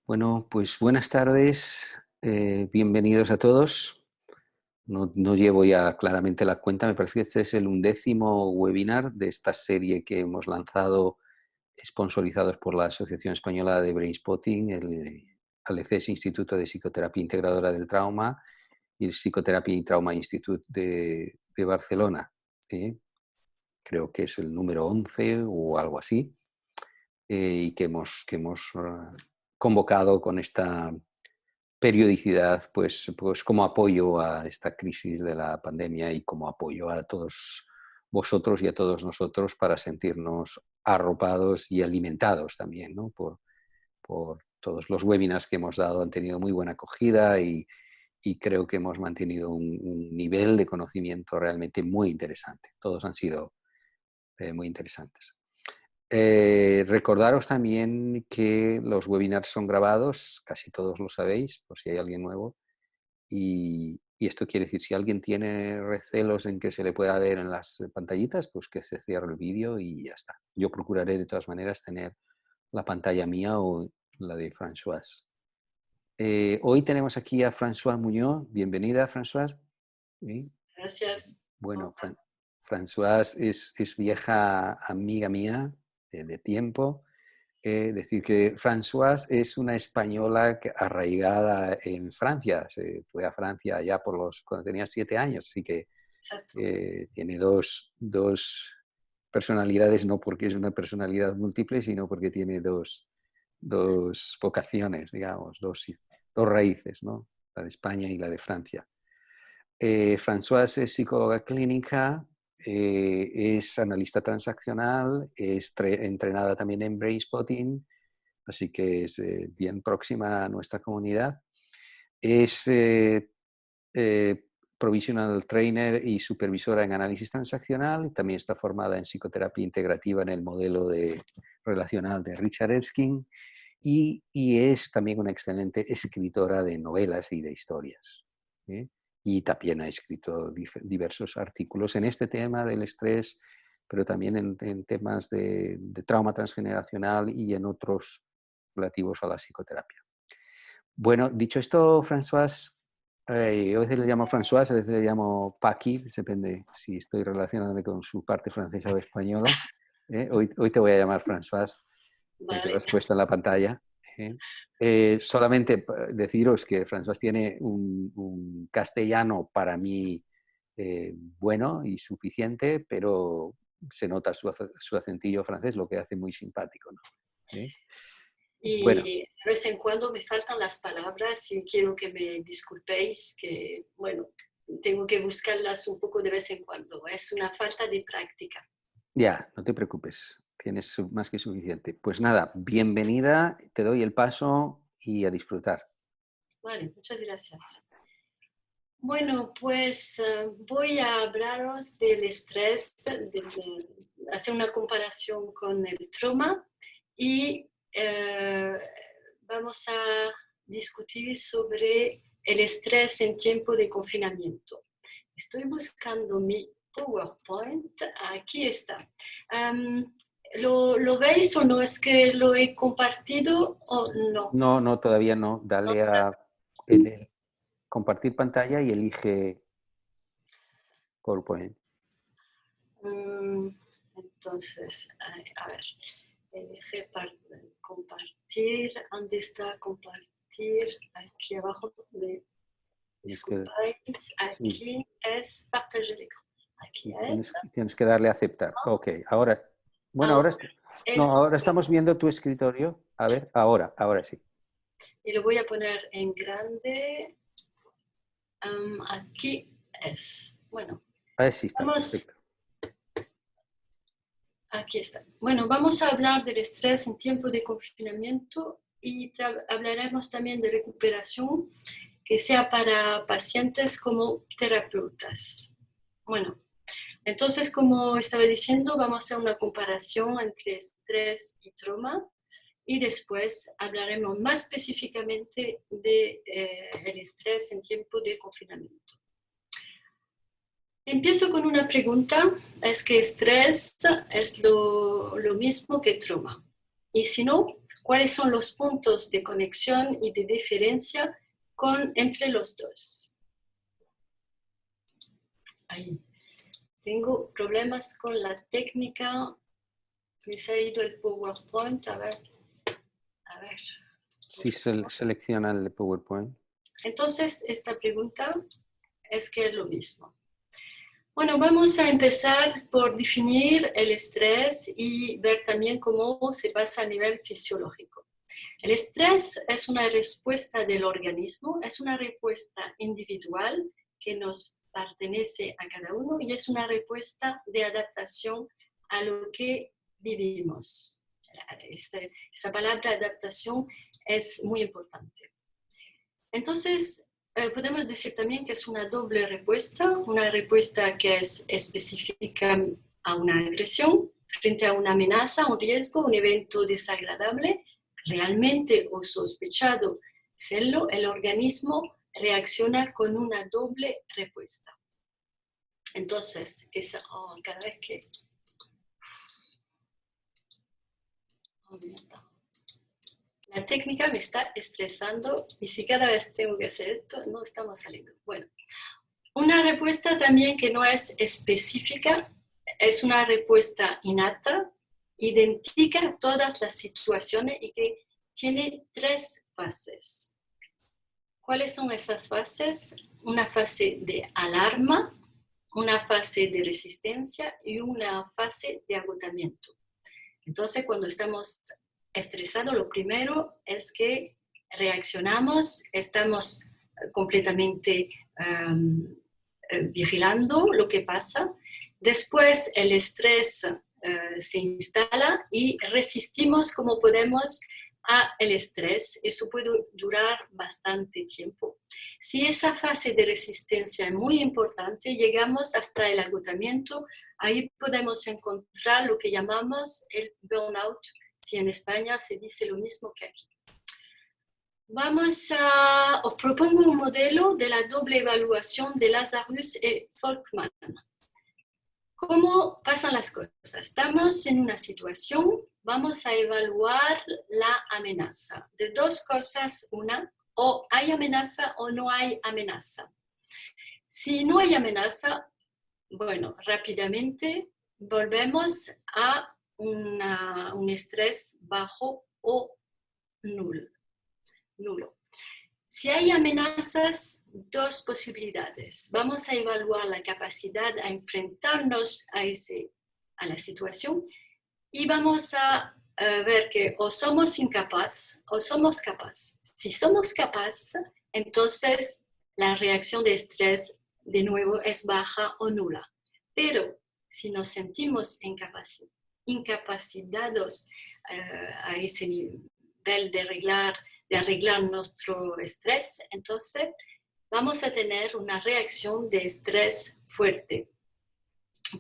Bueno, pues buenas tardes, bienvenidos a todos. No llevo ya claramente la cuenta, me parece que este es el 11º webinar de esta serie que hemos lanzado, sponsorizados por la Asociación Española de Brainspotting, el ALECES Instituto de Psicoterapia Integradora del Trauma y el Psicoterapia y Trauma Institute de Barcelona. Creo que es el número 11 o algo así, y que hemos convocado con esta periodicidad, pues como apoyo a esta crisis de la pandemia y como apoyo a todos vosotros y a todos nosotros para sentirnos arropados y alimentados también, ¿no? por todos los webinars que hemos dado han tenido muy buena acogida y creo que hemos mantenido un nivel de conocimiento realmente muy interesante. Todos han sido muy interesantes. Recordaros también que los webinars son grabados, casi todos lo sabéis, por si hay alguien nuevo, y esto quiere decir, si alguien tiene recelos en que se le pueda ver en las pantallitas, pues que se cierre el vídeo y ya está. Yo procuraré de todas maneras tener la pantalla mía o la de Françoise. Hoy tenemos aquí a Françoise Muñoz. Bienvenida, Françoise. ¿Sí? Gracias. Bueno, Françoise es vieja amiga mía de tiempo. Decir que Françoise es una española arraigada en Francia. Se fue a Francia ya cuando tenía 7 años, así que Exacto. tiene dos personalidades, no porque es una personalidad múltiple, sino porque tiene dos vocaciones, digamos, dos raíces, ¿no? La de España y la de Francia. Françoise es psicóloga clínica, es analista transaccional, es entrenada también en Brainspotting, así que es bien próxima a nuestra comunidad. Es provisional trainer y supervisora en análisis transaccional. También está formada en psicoterapia integrativa en el modelo relacional de Richard Erskine y es también una excelente escritora de novelas y de historias. Y también ha escrito diversos artículos en este tema del estrés, pero también en temas de trauma transgeneracional y en otros relativos a la psicoterapia. Bueno, dicho esto, Françoise, yo a veces le llamo Françoise, a veces le llamo Paqui, depende si estoy relacionándome con su parte francesa o española. Hoy te voy a llamar Françoise, porque lo Vale. has puesto en la pantalla. Solamente deciros que Françoise tiene un castellano para mí bueno y suficiente, pero se nota su acentillo francés, lo que hace muy simpático, ¿no? Bueno, Y de vez en cuando me faltan las palabras y quiero que me disculpéis, que bueno, tengo que buscarlas un poco de vez en cuando. Es una falta de práctica. ya, no te preocupes, tienes más que suficiente. Pues nada, bienvenida, te doy el paso y a disfrutar. Vale, muchas gracias. Bueno, pues voy a hablaros del estrés, hacer una comparación con el trauma y vamos a discutir sobre el estrés en tiempo de confinamiento. Estoy buscando mi PowerPoint. Aquí está. ¿Lo veis o no? ¿Es que lo he compartido o no? No, no, todavía no. Dale a compartir pantalla y elige PowerPoint. Entonces, a ver, elige compartir. ¿Dónde está compartir? Aquí abajo, Tienes que, disculpáis. sí, Aquí es partager l'écran. Aquí es. tienes que darle a aceptar. Ok, ahora, bueno, Ahora, no, el, ahora estamos viendo tu escritorio. A ver, ahora sí. y lo voy a poner en grande. Aquí es. Bueno, Ahí sí está, vamos. perfecto. Aquí está. Bueno, vamos a hablar del estrés en tiempo de confinamiento y hablaremos también de recuperación, que sea para pacientes como terapeutas. Bueno, entonces, como estaba diciendo, vamos a hacer una comparación entre estrés y trauma y después hablaremos más específicamente del estrés en tiempo de confinamiento. Empiezo con una pregunta, ¿es que estrés es lo mismo que trauma? Y si no, cuáles son los puntos de conexión y de diferencia entre los dos. Ahí. Tengo problemas con la técnica. Me se ha ido el PowerPoint. A ver. Sí, selecciona el PowerPoint. Entonces, esta pregunta es que es lo mismo. Bueno, vamos a empezar por definir el estrés y ver también cómo se pasa a nivel fisiológico. El estrés es una respuesta del organismo, es una respuesta individual que nos pertenece a cada uno y es una respuesta de adaptación a lo que vivimos. Esta palabra adaptación es muy importante. Entonces, podemos decir también que es una doble respuesta, una respuesta que es específica a una agresión, frente a una amenaza, un riesgo, un evento desagradable, realmente o sospechado serlo, el organismo reacciona con una doble respuesta. Entonces, cada vez que... La técnica me está estresando y si cada vez tengo que hacer esto, no estamos saliendo. Bueno, una respuesta también que no es específica, es una respuesta innata, identifica todas las situaciones y que tiene 3 fases. ¿Cuáles son esas fases? Una fase de alarma, una fase de resistencia y una fase de agotamiento. Entonces, cuando estamos estresados, lo primero es que reaccionamos, estamos completamente vigilando lo que pasa. Después el estrés se instala y resistimos como podemos al estrés. Eso puede durar bastante tiempo. Si esa fase de resistencia es muy importante, llegamos hasta el agotamiento. Ahí podemos encontrar lo que llamamos el burnout, si en España se dice lo mismo que aquí. Os propongo un modelo de la doble evaluación de Lazarus y Folkman. ¿Cómo pasan las cosas? Estamos en una situación, vamos a evaluar la amenaza. De 2 cosas, una, o hay amenaza o no hay amenaza. Si no hay amenaza, bueno, rápidamente volvemos a un estrés bajo o nulo. Si hay amenazas, 2 posibilidades. Vamos a evaluar la capacidad a enfrentarnos a la situación y vamos a ver que o somos incapaces o somos capaces. Si somos capaces, entonces la reacción de estrés de nuevo es baja o nula. Pero si nos sentimos incapacitados a ese nivel de arreglar nuestro estrés, entonces vamos a tener una reacción de estrés fuerte.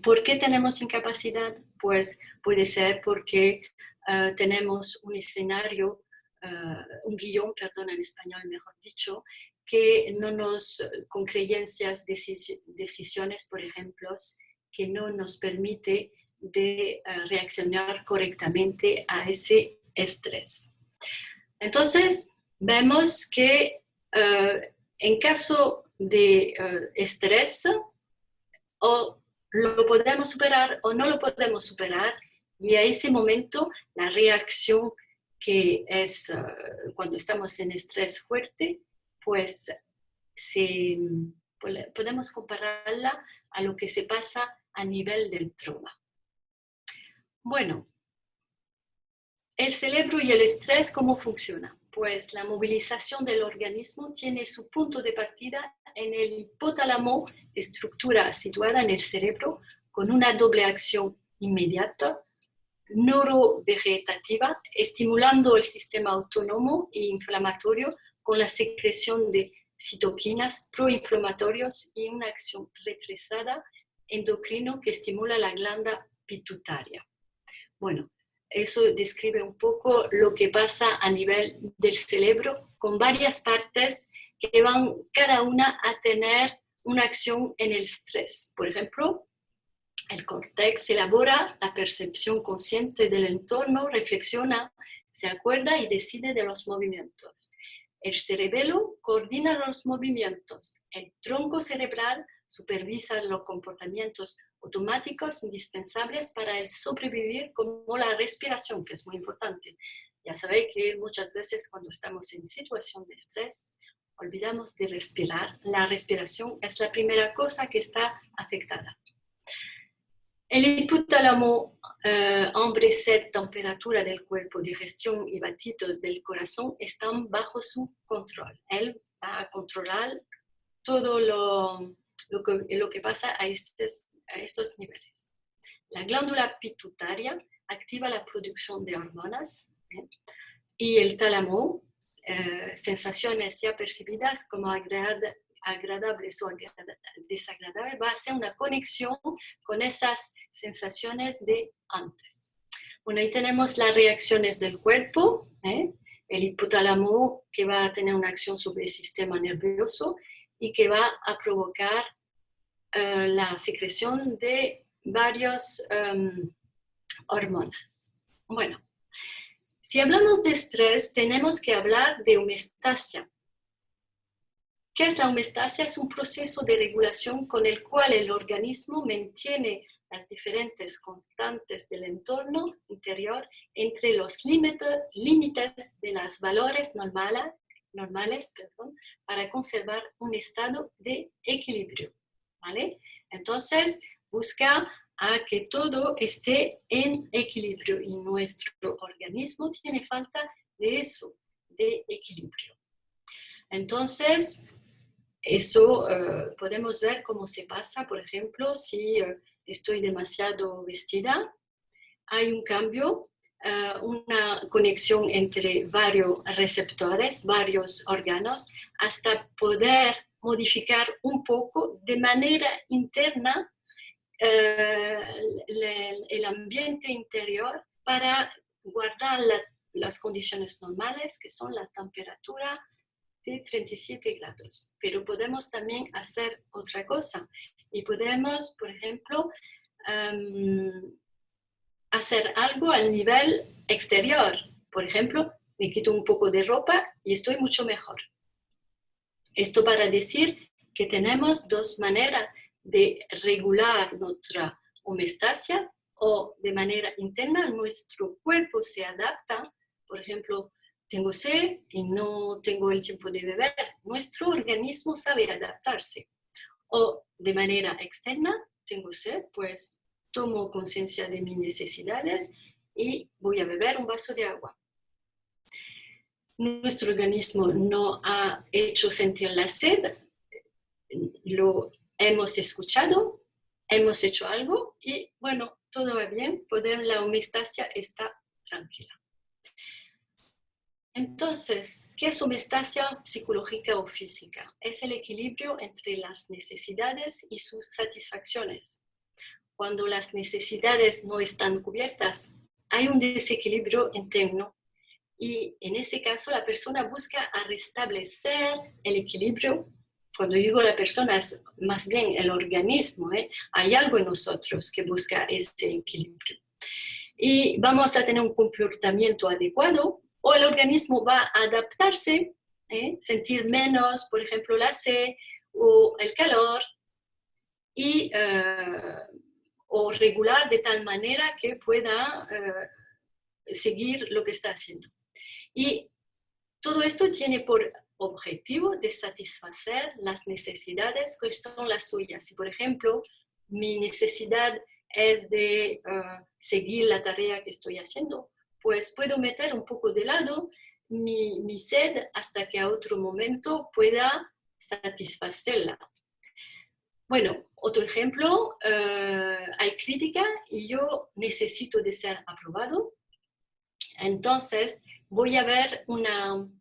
¿Por qué tenemos incapacidad? Pues puede ser porque tenemos un escenario, un guión, perdón, en español mejor dicho, que no con creencias, decisiones, por ejemplo, que no nos permite de reaccionar correctamente a ese estrés. Entonces, vemos que en caso de estrés, o lo podemos superar o no lo podemos superar, y a ese momento la reacción que es cuando estamos en estrés fuerte, pues podemos compararla a lo que se pasa a nivel del trauma. Bueno, el cerebro y el estrés, ¿cómo funciona? Pues la movilización del organismo tiene su punto de partida en el hipotálamo, estructura situada en el cerebro, con una doble acción inmediata, neurovegetativa, estimulando el sistema autónomo e inflamatorio con la secreción de citoquinas proinflamatorios y una acción retrasada endocrino que estimula la glándula pituitaria. Bueno, eso describe un poco lo que pasa a nivel del cerebro, con varias partes que van cada una a tener una acción en el estrés. Por ejemplo, el córtex elabora la percepción consciente del entorno, reflexiona se acuerda y decide de los movimientos. El cerebelo coordina los movimientos. El tronco cerebral supervisa los comportamientos automáticos indispensables para el sobrevivir, como la respiración, que es muy importante. Ya sabéis que muchas veces cuando estamos en situación de estrés, olvidamos de respirar. La respiración es la primera cosa que está afectada. El hipotálamo, hambre, sed, temperatura del cuerpo, digestión y batido del corazón están bajo su control. Él va a controlar todo lo que pasa a estos niveles. La glándula pituitaria activa la producción de hormonas, y el tálamo, sensaciones ya percibidas como agradables o desagradables, va a hacer una conexión con esas sensaciones de antes. Bueno, ahí tenemos las reacciones del cuerpo, el hipotálamo que va a tener una acción sobre el sistema nervioso y que va a provocar la secreción de varias hormonas. Bueno, si hablamos de estrés, tenemos que hablar de homeostasia. ¿Qué es la homeostasia? Es un proceso de regulación con el cual el organismo mantiene las diferentes constantes del entorno interior entre los límites de los valores normales, para conservar un estado de equilibrio, ¿vale? Entonces, busca a que todo esté en equilibrio y nuestro organismo tiene falta de eso, de equilibrio. Entonces, eso podemos ver cómo se pasa, por ejemplo, si estoy demasiado vestida, hay un cambio, una conexión entre varios receptores, varios órganos, hasta poder modificar un poco de manera interna el ambiente interior para guardar las condiciones normales, que son la temperatura de 37 grados. Pero podemos también hacer otra cosa y podemos, por ejemplo, hacer algo al nivel exterior. Por ejemplo, me quito un poco de ropa y estoy mucho mejor. Esto para decir que tenemos dos maneras de regular nuestra homeostasia, o de manera interna nuestro cuerpo se adapta. Por ejemplo, tengo sed y no tengo el tiempo de beber. Nuestro organismo sabe adaptarse. O de manera externa, tengo sed, pues tomo conciencia de mis necesidades y voy a beber un vaso de agua. Nuestro organismo no ha hecho sentir la sed, lo hemos escuchado, hemos hecho algo y bueno, todo va bien, la homeostasia está tranquila. Entonces, ¿qué es homeostasia psicológica o física? Es el equilibrio entre las necesidades y sus satisfacciones. Cuando las necesidades no están cubiertas, hay un desequilibrio interno y en ese caso la persona busca a restablecer el equilibrio. Cuando digo la persona es más bien el organismo, hay algo en nosotros que busca ese equilibrio. Y vamos a tener un comportamiento adecuado o el organismo va a adaptarse, sentir menos, por ejemplo, la sed o el calor, y o regular de tal manera que pueda seguir lo que está haciendo. Y todo esto tiene por objetivo de satisfacer las necesidades que son las suyas. Si, por ejemplo, mi necesidad es de seguir la tarea que estoy haciendo, pues puedo meter un poco de lado mi sed hasta que a otro momento pueda satisfacerla. Bueno, otro ejemplo, hay crítica y yo necesito de ser aprobado. Entonces voy a ver un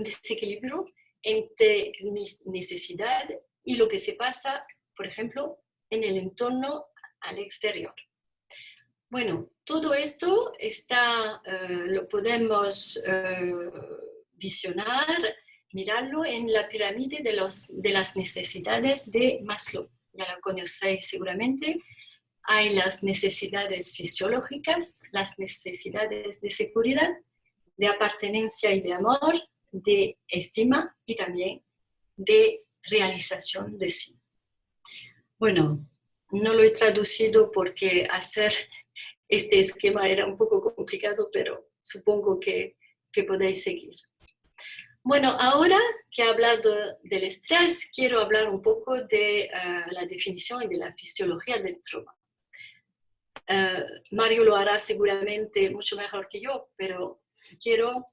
desequilibrio entre mis necesidades y lo que se pasa, por ejemplo, en el entorno al exterior. Bueno, todo esto lo podemos visionar, mirarlo en la pirámide de las necesidades de Maslow. Ya lo conocéis seguramente. Hay las necesidades fisiológicas, las necesidades de seguridad de apartenencia y de amor, de estima y también de realización de sí. Bueno, no lo he traducido porque hacer este esquema era un poco complicado, pero supongo que podéis seguir. Bueno, ahora que he hablado del estrés, quiero hablar un poco de la definición y de la fisiología del trauma. Mario lo hará seguramente mucho mejor que yo, pero quiero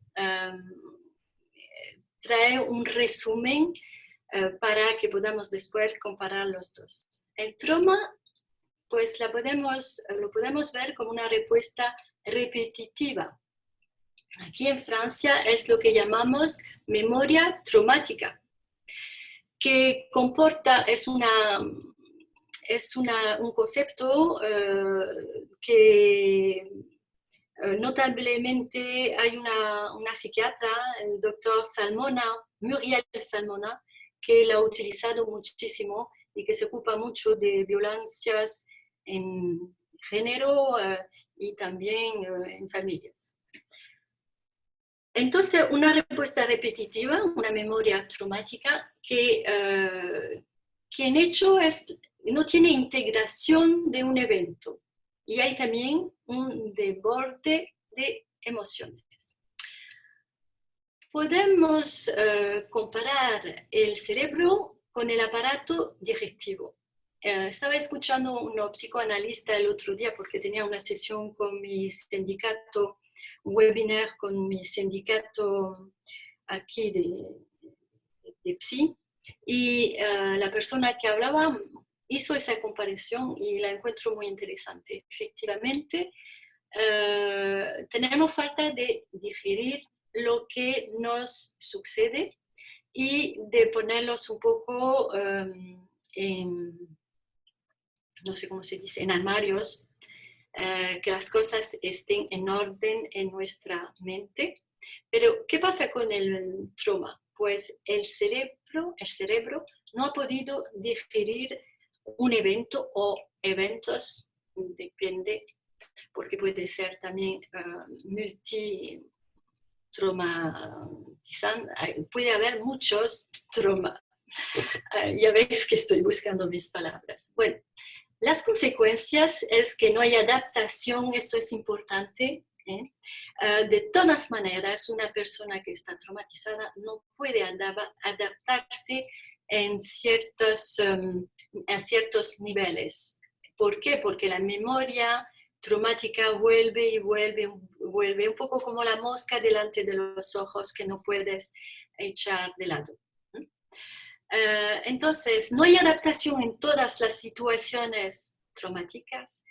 traer un resumen para que podamos después comparar los dos. El trauma, pues lo podemos ver como una respuesta repetitiva. Aquí en Francia es lo que llamamos memoria traumática, que comporta, es un concepto que notablemente hay una psiquiatra, el doctor Salmona, Muriel Salmona, que la ha utilizado muchísimo y que se ocupa mucho de violencias en género y también en familias. Entonces, una respuesta repetitiva, una memoria traumática que en hecho no tiene integración de un evento y hay también un desborde de emociones. Podemos comparar el cerebro con el aparato digestivo. Estaba escuchando a un psicoanalista el otro día porque tenía una sesión con mi sindicato, un webinar con mi sindicato aquí de PSI, y la persona que hablaba hizo esa comparación y la encuentro muy interesante. Efectivamente, tenemos falta de digerir lo que nos sucede y de ponerlos un poco no sé cómo se dice, en armarios, que las cosas estén en orden en nuestra mente. Pero, ¿qué pasa con el trauma? Pues el cerebro no ha podido digerir un evento o eventos, depende, porque puede ser también multi-traumatizante, puede haber muchos traumas. Ya veis que estoy buscando mis palabras. Bueno, las consecuencias es que no hay adaptación, esto es importante. De todas maneras, una persona que está traumatizada no puede adaptarse a ciertos niveles. ¿Por qué? Porque la memoria traumática vuelve y vuelve, un poco como la mosca delante de los ojos que no puedes echar de lado. Entonces, no hay adaptación en todas las situaciones traumáticas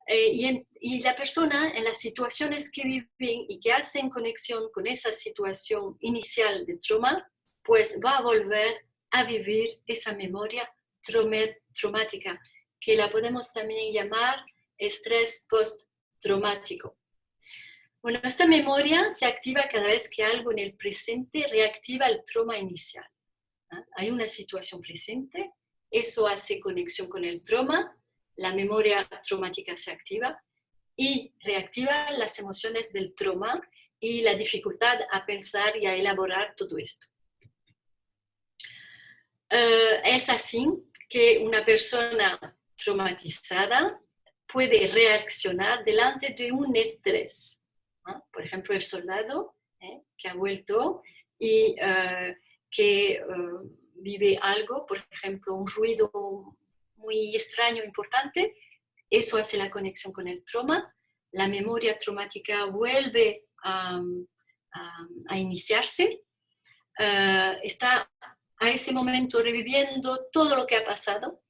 y la persona en las situaciones que viven y que hacen conexión con esa situación inicial de trauma, pues va a volver a vivir esa memoria traumática, que la podemos también llamar estrés postraumático. Bueno, esta memoria se activa cada vez que algo en el presente reactiva el trauma inicial. Hay una situación presente, eso hace conexión con el trauma, la memoria traumática se activa y reactiva las emociones del trauma y la dificultad a pensar y a elaborar todo esto. Es así que una persona traumatizada puede reaccionar delante de un estrés. Por ejemplo, el soldado que ha vuelto y que vive algo, por ejemplo, un ruido muy extraño, importante, eso hace la conexión con el trauma, la memoria traumática vuelve a iniciarse, está a ese momento reviviendo todo lo que ha pasado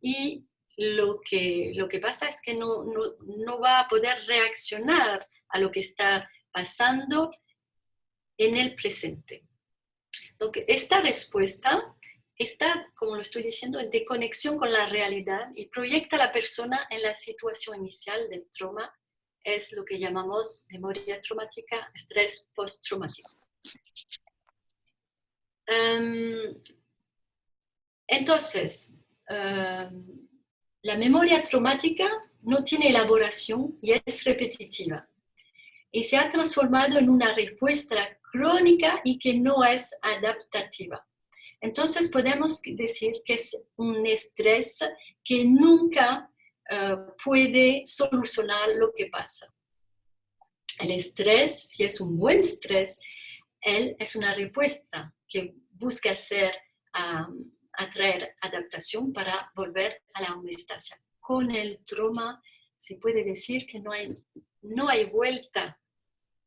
y lo que pasa es que no va a poder reaccionar a lo que está pasando en el presente. Entonces, esta respuesta está, como lo estoy diciendo, de conexión con la realidad y proyecta a la persona en la situación inicial del trauma. Es lo que llamamos memoria traumática, estrés postraumático. Entonces, la memoria traumática no tiene elaboración y es repetitiva. y se ha transformado en una respuesta crónica y que no es adaptativa. Entonces podemos decir que es un estrés que nunca puede solucionar lo que pasa. El estrés, si es un buen estrés, él es una respuesta que busca atraer adaptación para volver a la homeostasia. Con el trauma se puede decir que no hay vuelta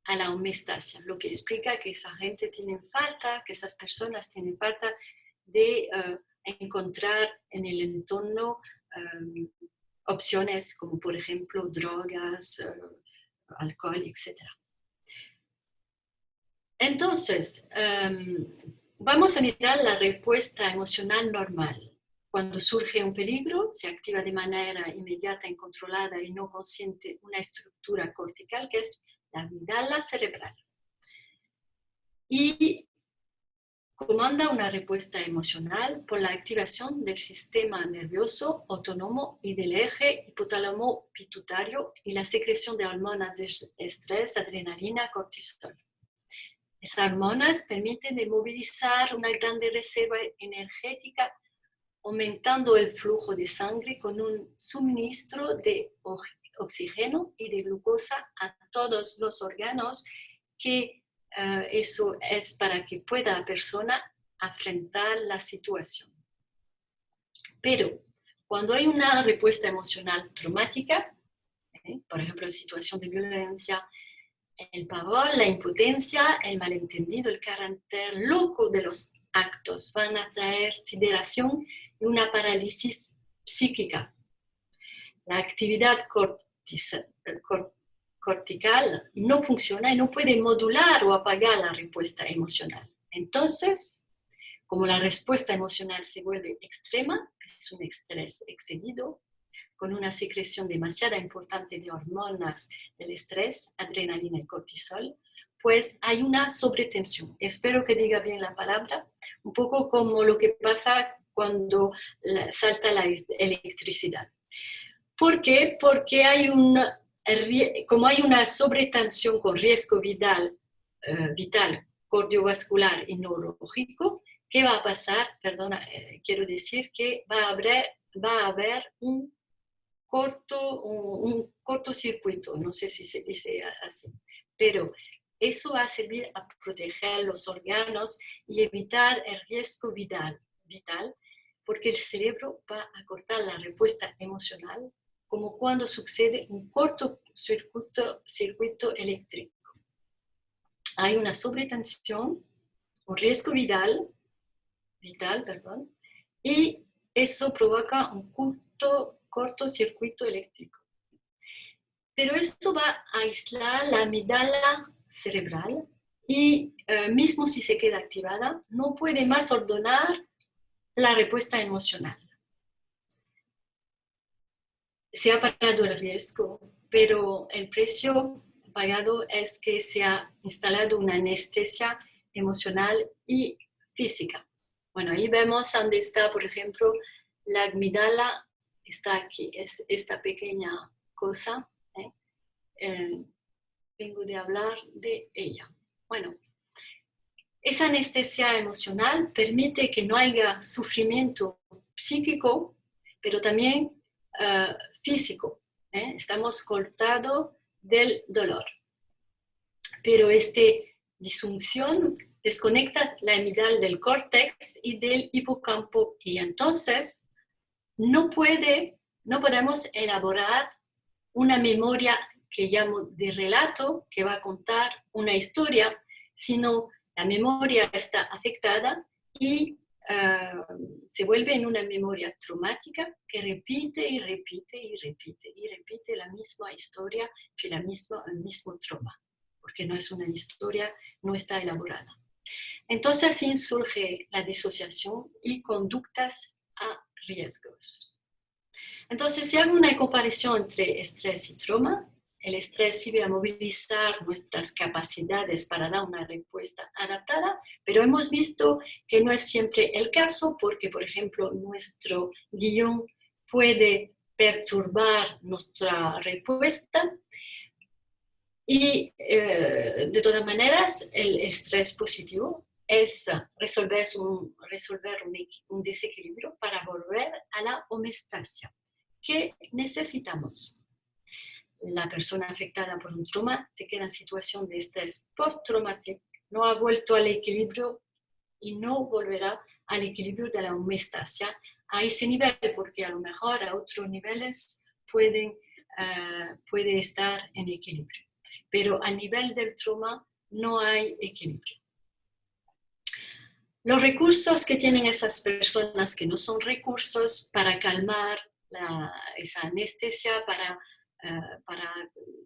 a la homeostasia, lo que explica que esa gente tiene falta, que esas personas tienen falta de encontrar en el entorno opciones como por ejemplo drogas, alcohol, etc. Entonces, vamos a mirar la respuesta emocional normal. Cuando surge un peligro, se activa de manera inmediata, incontrolada y no consciente una estructura cortical que es la amígdala cerebral. Y comanda una respuesta emocional por la activación del sistema nervioso autónomo y del eje hipotálamo pituitario y la secreción de hormonas de estrés, adrenalina, cortisol. Esas hormonas permiten de movilizar una grande reserva energética, aumentando el flujo de sangre con un suministro de oxígeno y de glucosa a todos los órganos, que eso es para que pueda la persona afrontar la situación. Pero cuando hay una respuesta emocional traumática, por ejemplo, en situación de violencia, el pavor, la impotencia, el malentendido, el carácter loco de los actos van a traer sideración y una parálisis psíquica. La actividad cortical no funciona y no puede modular o apagar la respuesta emocional. Entonces, como la respuesta emocional se vuelve extrema, es un estrés excedido, con una secreción demasiado importante de hormonas del estrés, adrenalina y cortisol, pues hay una sobretensión. Espero que diga bien la palabra, un poco como lo que pasa cuando salta la electricidad. ¿Por qué? Porque como hay una sobretensión con riesgo vital, cardiovascular y neurológico, ¿qué va a pasar? Perdona, quiero decir que va a haber un cortocircuito, no sé si se dice así, pero eso va a servir a proteger los órganos y evitar el riesgo vital, porque el cerebro va a cortar la respuesta emocional, como cuando sucede un cortocircuito eléctrico. Hay una sobretensión, un riesgo vital, y eso provoca un cortocircuito eléctrico. Pero esto va a aislar la amígdala cerebral y mismo si se queda activada, no puede más ordenar la respuesta emocional. Se ha parado el riesgo, pero el precio pagado es que se ha instalado una anestesia emocional y física. Bueno, ahí vemos dónde está, por ejemplo, la amígdala. Está aquí, es esta pequeña cosa. Vengo de hablar de ella. Bueno, esa anestesia emocional permite que no haya sufrimiento psíquico, pero también físico. Estamos cortados del dolor. Pero esta disfunción desconecta la amígdala del córtex y del hipocampo, y entonces no podemos elaborar una memoria que llamo de relato, que va a contar una historia, sino la memoria está afectada y se vuelve en una memoria traumática que repite y repite y repite y repite la misma historia, el mismo trauma, porque no es una historia, no está elaborada. Entonces así surge la disociación y conductas a riesgos. Entonces, si hago una comparación entre estrés y trauma, el estrés sirve a movilizar nuestras capacidades para dar una respuesta adaptada, pero hemos visto que no es siempre el caso porque, por ejemplo, nuestro guión puede perturbar nuestra respuesta. Y de todas maneras, el estrés positivo es resolver un desequilibrio para volver a la homeostasia. ¿Qué necesitamos? La persona afectada por un trauma se queda en situación de estrés postraumático, no ha vuelto al equilibrio y no volverá al equilibrio de la homeostasia a ese nivel, porque a lo mejor a otros niveles puede estar en equilibrio. Pero a nivel del trauma no hay equilibrio. Los recursos que tienen esas personas que no son recursos para calmar esa anestesia, para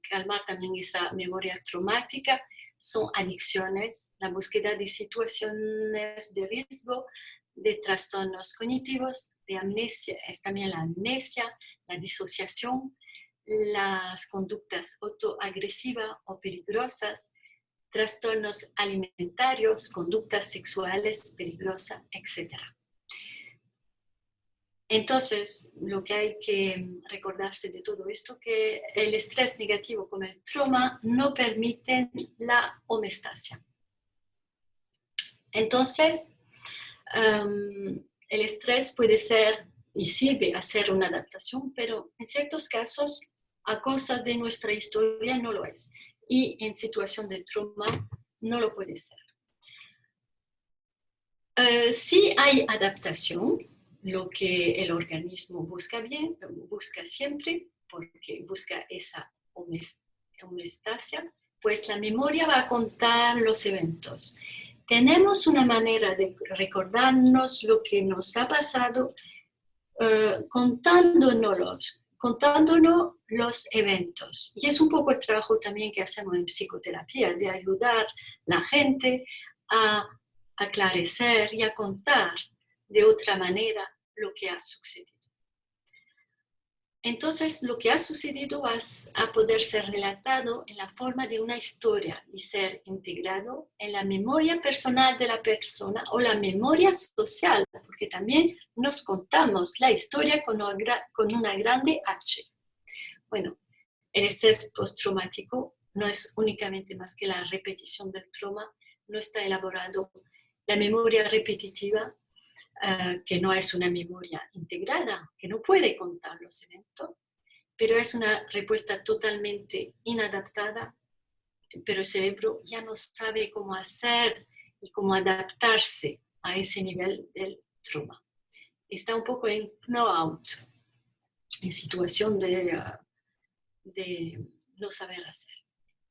calmar también esa memoria traumática, son adicciones, la búsqueda de situaciones de riesgo, de trastornos cognitivos, de amnesia, es también la amnesia, la disociación, las conductas autoagresivas o peligrosas, trastornos alimentarios, conductas sexuales peligrosas, etc. Entonces, lo que hay que recordarse de todo esto es que el estrés negativo como el trauma no permiten la homeostasia. Entonces, el estrés puede ser y sirve a ser una adaptación, pero en ciertos casos, a causa de nuestra historia, no lo es. Y en situación de trauma, no lo puede ser. Si hay adaptación, lo que el organismo busca siempre, porque busca esa homeostasia, pues la memoria va a contar los eventos. Tenemos una manera de recordarnos lo que nos ha pasado contándonos los eventos. Y es un poco el trabajo también que hacemos en psicoterapia, de ayudar a la gente a aclarecer y a contar de otra manera lo que ha sucedido. Entonces, lo que ha sucedido va a poder ser relatado en la forma de una historia y ser integrado en la memoria personal de la persona o la memoria social, porque también nos contamos la historia con una grande H. Bueno, el estrés postraumático no es únicamente más que la repetición del trauma, no está elaborado. La memoria repetitiva, que no es una memoria integrada, que no puede contar los eventos, pero es una respuesta totalmente inadaptada, pero el cerebro ya no sabe cómo hacer y cómo adaptarse a ese nivel del trauma. Está un poco en no-out, en situación de no saber hacer.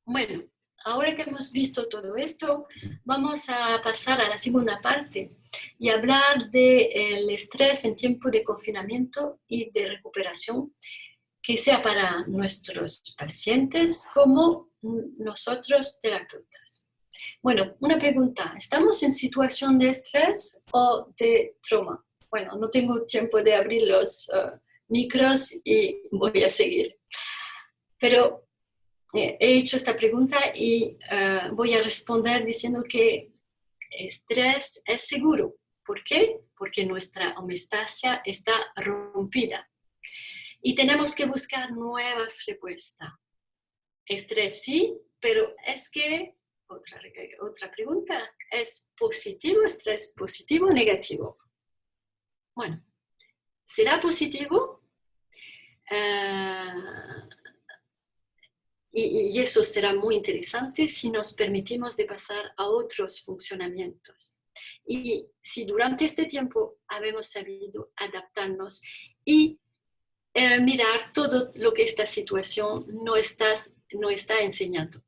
Bueno, ahora que hemos visto todo esto, vamos a pasar a la segunda parte y hablar del estrés en tiempo de confinamiento y de recuperación, que sea para nuestros pacientes como nosotros terapeutas. Bueno, una pregunta, ¿estamos en situación de estrés o de trauma? Bueno, no tengo tiempo de abrir los micros y voy a seguir. Pero he hecho esta pregunta y voy a responder diciendo que estrés es seguro. ¿Por qué? Porque nuestra homeostasia está rompida y tenemos que buscar nuevas respuestas. Estrés sí, pero es que, otra pregunta, ¿es positivo estrés positivo o negativo? Bueno, ¿será positivo? Y eso será muy interesante si nos permitimos de pasar a otros funcionamientos. Y si durante este tiempo habemos sabido adaptarnos y mirar todo lo que esta situación no está enseñando.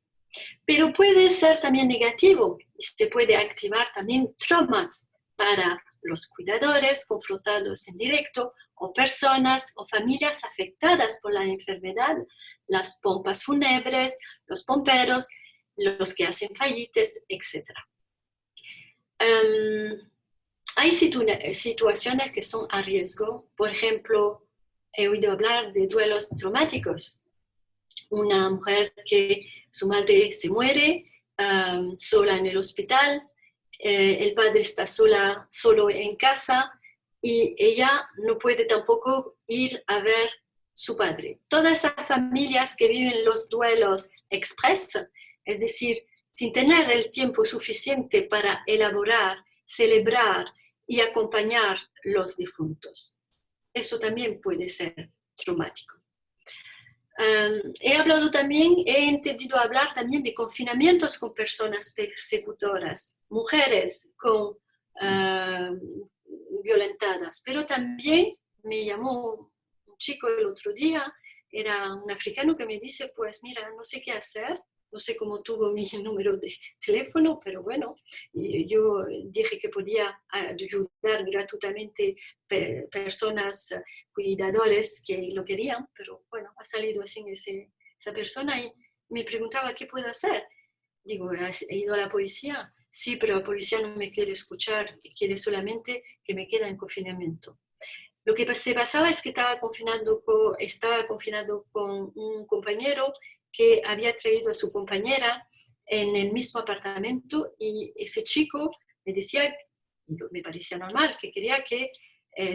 Pero puede ser también negativo. Se puede activar también traumas para los cuidadores confrontados en directo o personas o familias afectadas por la enfermedad, las pompas fúnebres, los pomperos, los que hacen fallites, etc. Hay situaciones que son a riesgo. Por ejemplo, he oído hablar de duelos traumáticos. Una mujer que su madre se muere sola en el hospital, el padre está solo en casa y ella no puede tampoco ir a ver su padre. Todas esas familias que viven los duelos express, es decir, sin tener el tiempo suficiente para elaborar, celebrar y acompañar los difuntos. Eso también puede ser traumático. He entendido hablar también de confinamientos con personas persecutoras, mujeres violentadas, pero también me llamó un chico el otro día, era un africano que me dice, pues mira, no sé qué hacer, no sé cómo tuvo mi número de teléfono, pero bueno, yo dije que podía ayudar gratuitamente personas, cuidadores que lo querían, pero bueno, ha salido así esa persona y me preguntaba qué puedo hacer. Digo, ¿he ido a la policía? Sí, pero la policía no me quiere escuchar, quiere solamente que me quede en confinamiento. Lo que se pasaba es que estaba confinado con un compañero que había traído a su compañera en el mismo apartamento y ese chico me decía, y me parecía normal, que quería que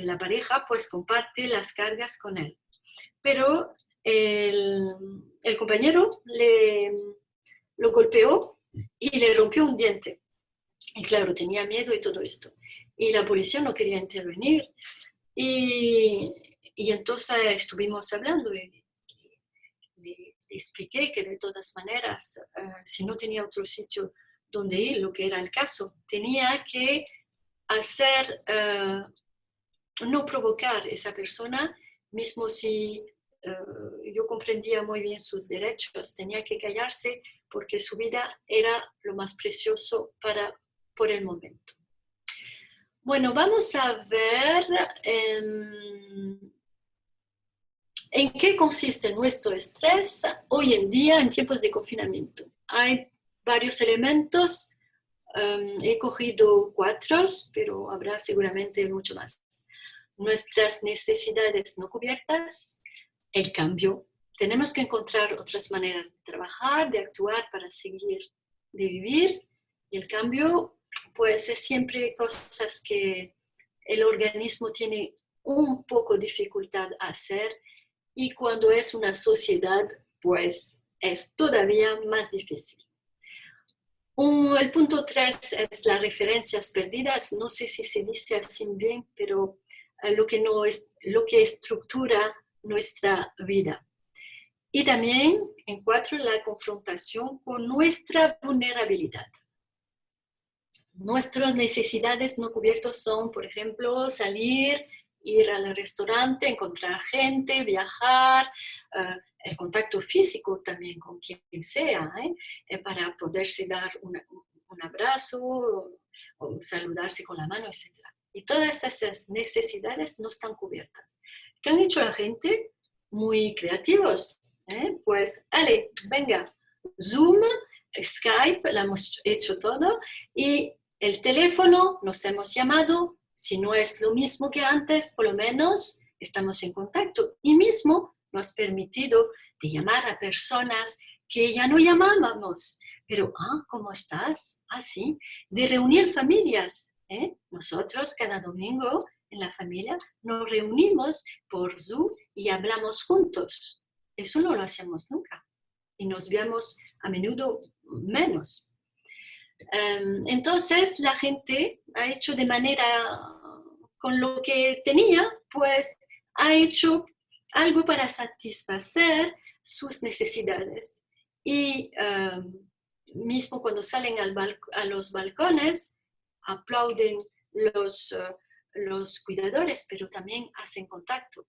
la pareja pues comparte las cargas con él. Pero el compañero lo golpeó y le rompió un diente. Y claro, tenía miedo y todo esto. Y la policía no quería intervenir. Y entonces estuvimos hablando y le expliqué que de todas maneras, si no tenía otro sitio donde ir, lo que era el caso, tenía que hacer, no provocar a esa persona, mismo si yo comprendía muy bien sus derechos, tenía que callarse porque su vida era lo más precioso por el momento. Bueno, vamos a ver en qué consiste nuestro estrés hoy en día en tiempos de confinamiento. Hay varios elementos, he cogido 4, pero habrá seguramente mucho más. Nuestras necesidades no cubiertas, el cambio. Tenemos que encontrar otras maneras de trabajar, de actuar para seguir, de vivir. Y el cambio, pues es siempre cosas que el organismo tiene un poco dificultad a hacer y cuando es una sociedad, pues es todavía más difícil. El punto 3 es las referencias perdidas. No sé si se dice así bien, pero lo que estructura nuestra vida. Y también, en 4, la confrontación con nuestra vulnerabilidad. Nuestras necesidades no cubiertas son, por ejemplo, salir, ir al restaurante, encontrar gente, viajar, el contacto físico también con quien sea, para poderse dar un abrazo o saludarse con la mano, etc. Y todas esas necesidades no están cubiertas. ¿Qué han hecho la gente? Muy creativos. Pues, ale, venga, Zoom, Skype, lo hemos hecho todo y el teléfono, nos hemos llamado, si no es lo mismo que antes, por lo menos estamos en contacto. Y mismo nos ha permitido de llamar a personas que ya no llamábamos, pero, ¿cómo estás? Sí, de reunir familias. Nosotros cada domingo en la familia nos reunimos por Zoom y hablamos juntos. Eso no lo hacemos nunca. Y nos vemos a menudo menos. Entonces la gente ha hecho de manera, con lo que tenía, pues ha hecho algo para satisfacer sus necesidades. Y mismo cuando salen a los balcones, aplauden los cuidadores, pero también hacen contacto.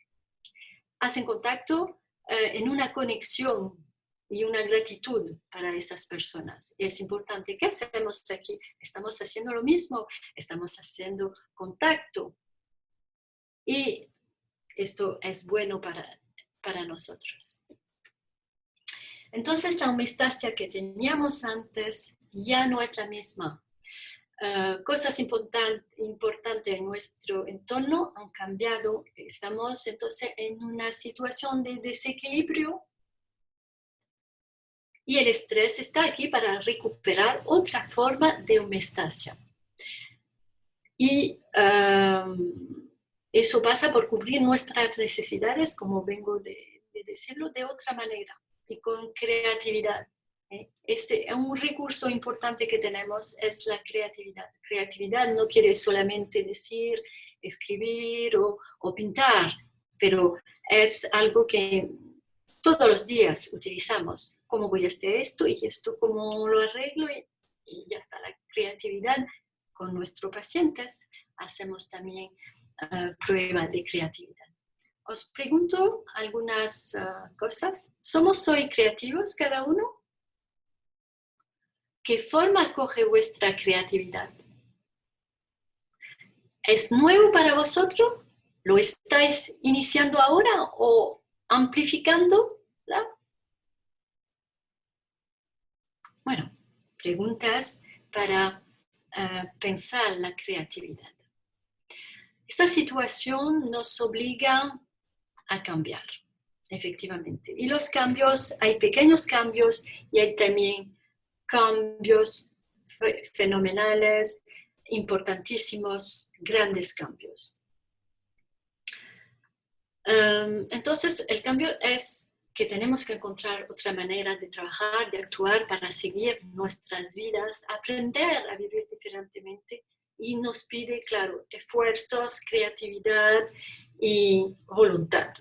Hacen contacto en una conexión y una gratitud para esas personas. Y es importante. ¿Qué hacemos aquí? Estamos haciendo lo mismo, estamos haciendo contacto. Y esto es bueno para nosotros. Entonces, la homeostasia que teníamos antes ya no es la misma. Cosas importantes en nuestro entorno han cambiado. Estamos entonces en una situación de desequilibrio. Y el estrés está aquí para recuperar otra forma de homeostasia. Y Eso pasa por cubrir nuestras necesidades, como vengo de decirlo, de otra manera y con creatividad. Un recurso importante que tenemos es la creatividad. Creatividad no quiere solamente decir, escribir o pintar, pero es algo que todos los días utilizamos. ¿Cómo voy a hacer esto y esto? ¿Cómo lo arreglo? Y ya está la creatividad. Con nuestros pacientes hacemos también pruebas de creatividad. Os pregunto algunas cosas. ¿Somos hoy creativos cada uno? ¿Qué forma coge vuestra creatividad? ¿Es nuevo para vosotros? ¿Lo estáis iniciando ahora o amplificando? ¿La? Bueno, preguntas para pensar la creatividad. Esta situación nos obliga a cambiar, efectivamente. Y los cambios, hay pequeños cambios y hay también cambios fenomenales, importantísimos, grandes cambios. Entonces, el cambio es que tenemos que encontrar otra manera de trabajar, de actuar para seguir nuestras vidas, aprender a vivir diferentemente y nos pide, claro, esfuerzos, creatividad y voluntad.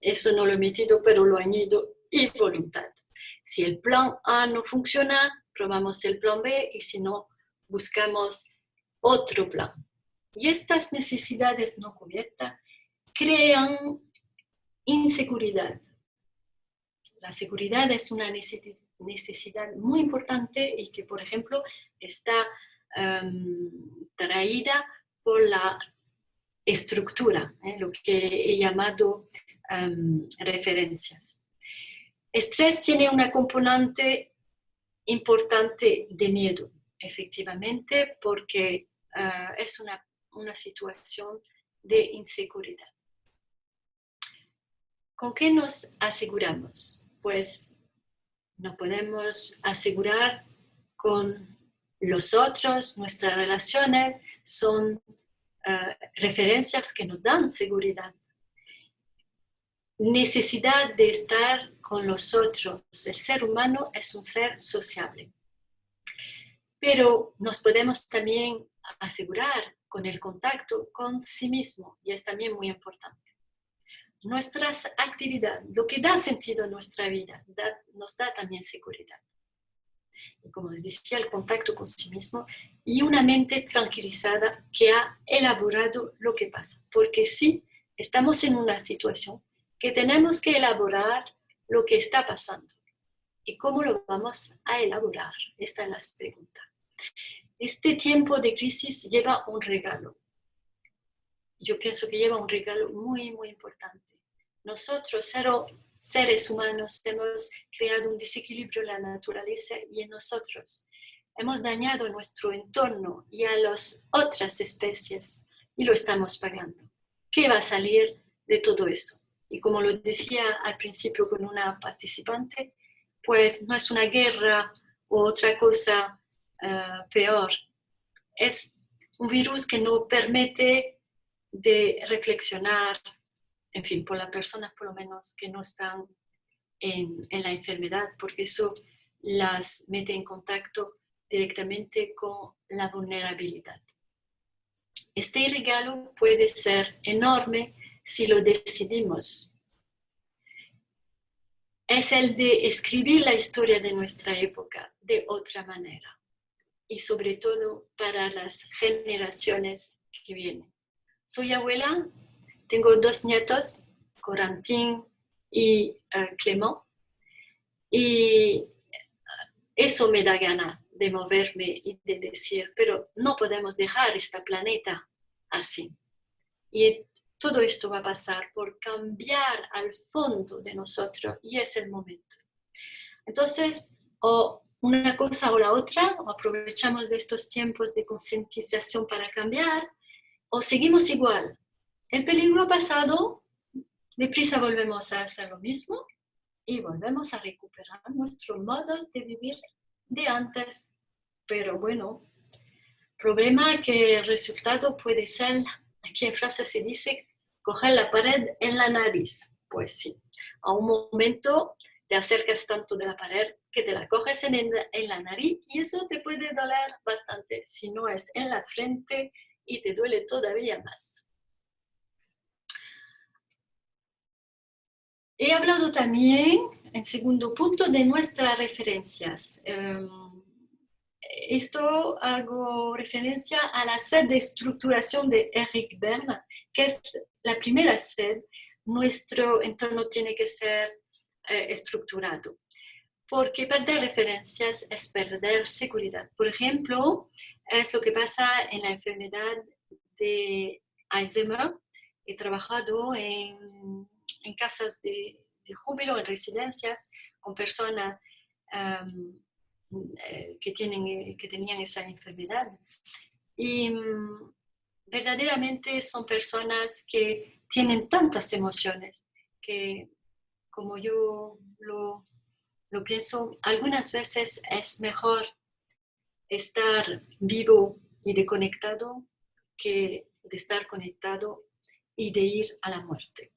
Eso no lo he metido, pero lo añado, y voluntad. Si el plan A no funciona, probamos el plan B y si no, buscamos otro plan. Y estas necesidades no cubiertas crean inseguridad. La seguridad es una necesidad muy importante y que, por ejemplo, está traída por la estructura, lo que he llamado referencias. Estrés tiene una componente importante de miedo, efectivamente, porque es una situación de inseguridad. ¿Con qué nos aseguramos? Pues nos podemos asegurar con los otros, nuestras relaciones son referencias que nos dan seguridad. Necesidad de estar con los otros. El ser humano es un ser sociable. Pero nos podemos también asegurar con el contacto con sí mismo y es también muy importante. Nuestras actividades, lo que da sentido a nuestra vida, nos da también seguridad. Y como les decía, el contacto con sí mismo y una mente tranquilizada que ha elaborado lo que pasa. Porque sí, estamos en una situación que tenemos que elaborar lo que está pasando. ¿Y cómo lo vamos a elaborar? Esta es la pregunta. Este tiempo de crisis lleva un regalo. Yo pienso que lleva un regalo muy, muy importante. Nosotros, seres humanos, hemos creado un desequilibrio en la naturaleza y en nosotros. Hemos dañado nuestro entorno y a las otras especies y lo estamos pagando. ¿Qué va a salir de todo esto? Y como lo decía al principio con una participante, pues no es una guerra u otra cosa peor. Es un virus que no permite de reflexionar, en fin, por las personas por lo menos que no están en la enfermedad, porque eso las mete en contacto directamente con la vulnerabilidad. Este regalo puede ser enorme si lo decidimos. Es el de escribir la historia de nuestra época de otra manera y sobre todo para las generaciones que vienen. Soy abuela, tengo 2 nietos, Corentin y Clément, y eso me da gana de moverme y de decir, pero no podemos dejar este planeta así. Y todo esto va a pasar por cambiar al fondo de nosotros y es el momento. Entonces, o una cosa o la otra, o aprovechamos de estos tiempos de concientización para cambiar, o seguimos igual. El peligro pasado, deprisa volvemos a hacer lo mismo y volvemos a recuperar nuestros modos de vivir de antes. Pero bueno, problema que el resultado puede ser, aquí en Francia se dice, coger la pared en la nariz. Pues sí, a un momento te acercas tanto de la pared que te la coges en la nariz y eso te puede doler bastante, si no es en la frente y te duele todavía más. He hablado también, en segundo punto, de nuestras referencias. Esto hago referencia a la sed de estructuración de Eric Berne, que es la primera sed. Nuestro entorno tiene que ser estructurado, porque perder referencias es perder seguridad. Por ejemplo, es lo que pasa en la enfermedad de Alzheimer. He trabajado en casas de júbilo, en residencias, con personas que tenían esa enfermedad. Y verdaderamente son personas que tienen tantas emociones que, como yo lo pienso, algunas veces es mejor estar vivo y desconectado que de estar conectado y de ir a la muerte.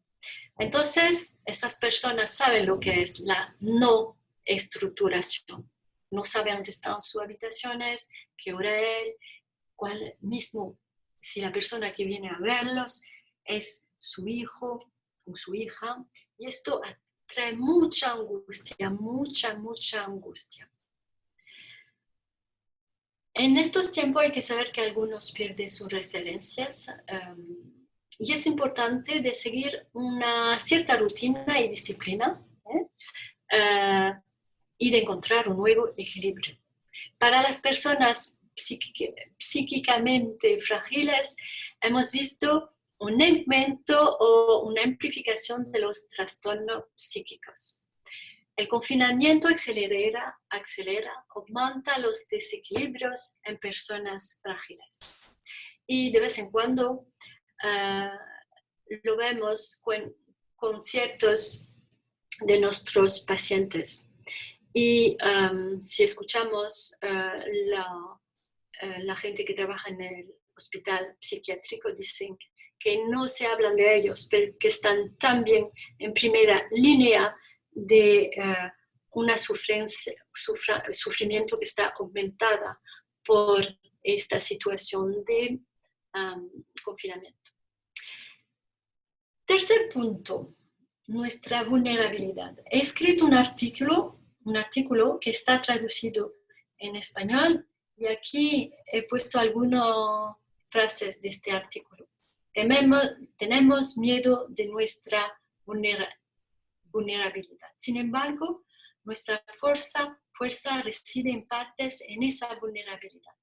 Entonces, esas personas saben lo que es la no estructuración. No saben dónde están sus habitaciones, qué hora es, cuál mismo, si la persona que viene a verlos es su hijo o su hija. Y esto trae mucha angustia, mucha angustia. En estos tiempos hay que saber que algunos pierden sus referencias y es importante de seguir una cierta rutina y disciplina y de encontrar un nuevo equilibrio. Para las personas psíquicamente frágiles, hemos visto un aumento o una amplificación de los trastornos psíquicos. El confinamiento acelera, aumenta los desequilibrios en personas frágiles. Y de vez en cuando lo vemos con ciertos de nuestros pacientes. Y si escuchamos la gente que trabaja en el hospital psiquiátrico, dicen que no se hablan de ellos, pero que están también en primera línea de una sufrimiento que está aumentada por esta situación de confinamiento. Tercer punto, nuestra vulnerabilidad. He escrito un artículo que está traducido en español y aquí he puesto algunas frases de este artículo. Tenemos miedo de nuestra vulnerabilidad. Sin embargo, nuestra fuerza reside en partes en esa vulnerabilidad.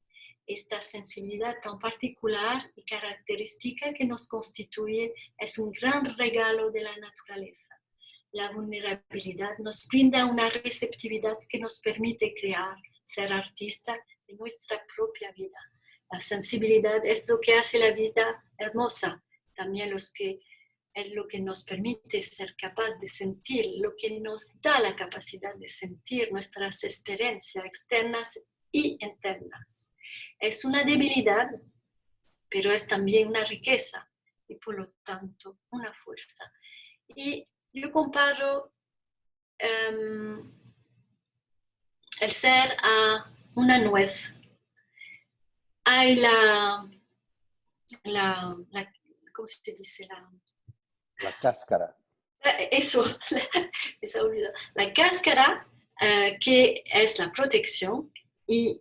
Esta sensibilidad tan particular y característica que nos constituye es un gran regalo de la naturaleza. La vulnerabilidad nos brinda una receptividad que nos permite crear, ser artista de nuestra propia vida. La sensibilidad es lo que hace la vida hermosa, también es lo que nos permite ser capaz de sentir, lo que nos da la capacidad de sentir nuestras experiencias externas y internas. Es una debilidad, pero es también una riqueza y por lo tanto una fuerza. Y yo comparo el ser a una nuez. Hay ¿cómo se dice? La cáscara. Eso, la cáscara que es la protección y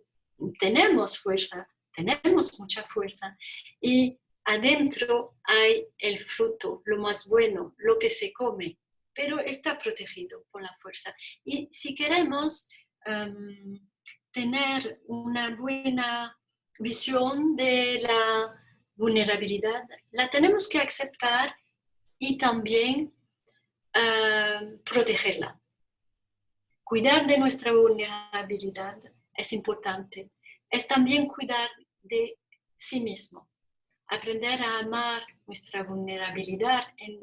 tenemos fuerza, tenemos mucha fuerza y adentro hay el fruto, lo más bueno, lo que se come, pero está protegido por la fuerza. Y si queremos tener una buena visión de la vulnerabilidad, la tenemos que aceptar y también protegerla. Cuidar de nuestra vulnerabilidad es importante. Es también cuidar de sí mismo. Aprender a amar nuestra vulnerabilidad en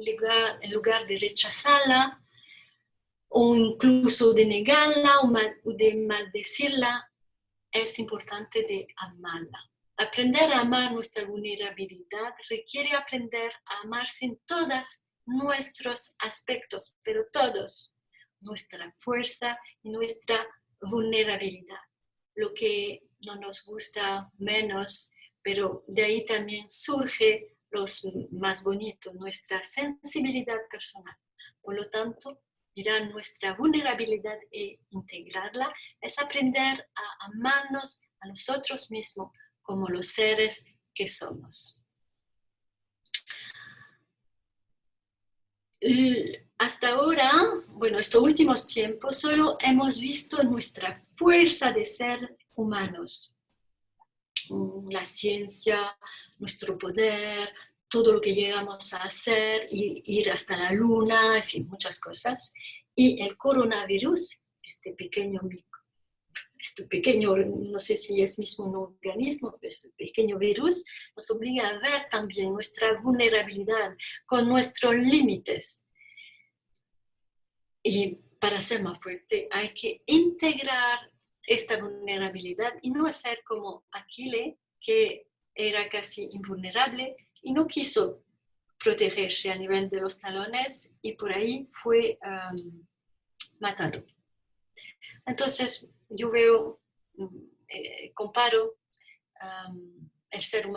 lugar de rechazarla o incluso de negarla o de maldecirla. Es importante de amarla. aprender a amar nuestra vulnerabilidad requiere aprender a amar sin todos nuestros aspectos, pero todos, nuestra fuerza y nuestra vulnerabilidad. Lo que no nos gusta menos, pero de ahí también surge los más bonitos, nuestra sensibilidad personal. Por lo tanto, mirar nuestra vulnerabilidad e integrarla es aprender a amarnos a nosotros mismos como los seres que somos. Hasta ahora, bueno, estos últimos tiempos, solo hemos visto nuestra fuerza de ser humanos. La ciencia, nuestro poder, todo lo que llegamos a hacer, ir hasta la luna, en fin, muchas cosas. Y el coronavirus, este pequeño, no sé si es mismo un organismo, este pequeño virus, nos obliga a ver también nuestra vulnerabilidad con nuestros límites. Y para ser más fuerte hay que integrar esta vulnerabilidad y no hacer como Aquiles, que era casi invulnerable y no quiso protegerse a nivel de los talones y por ahí fue matado. Entonces yo veo, comparo el ser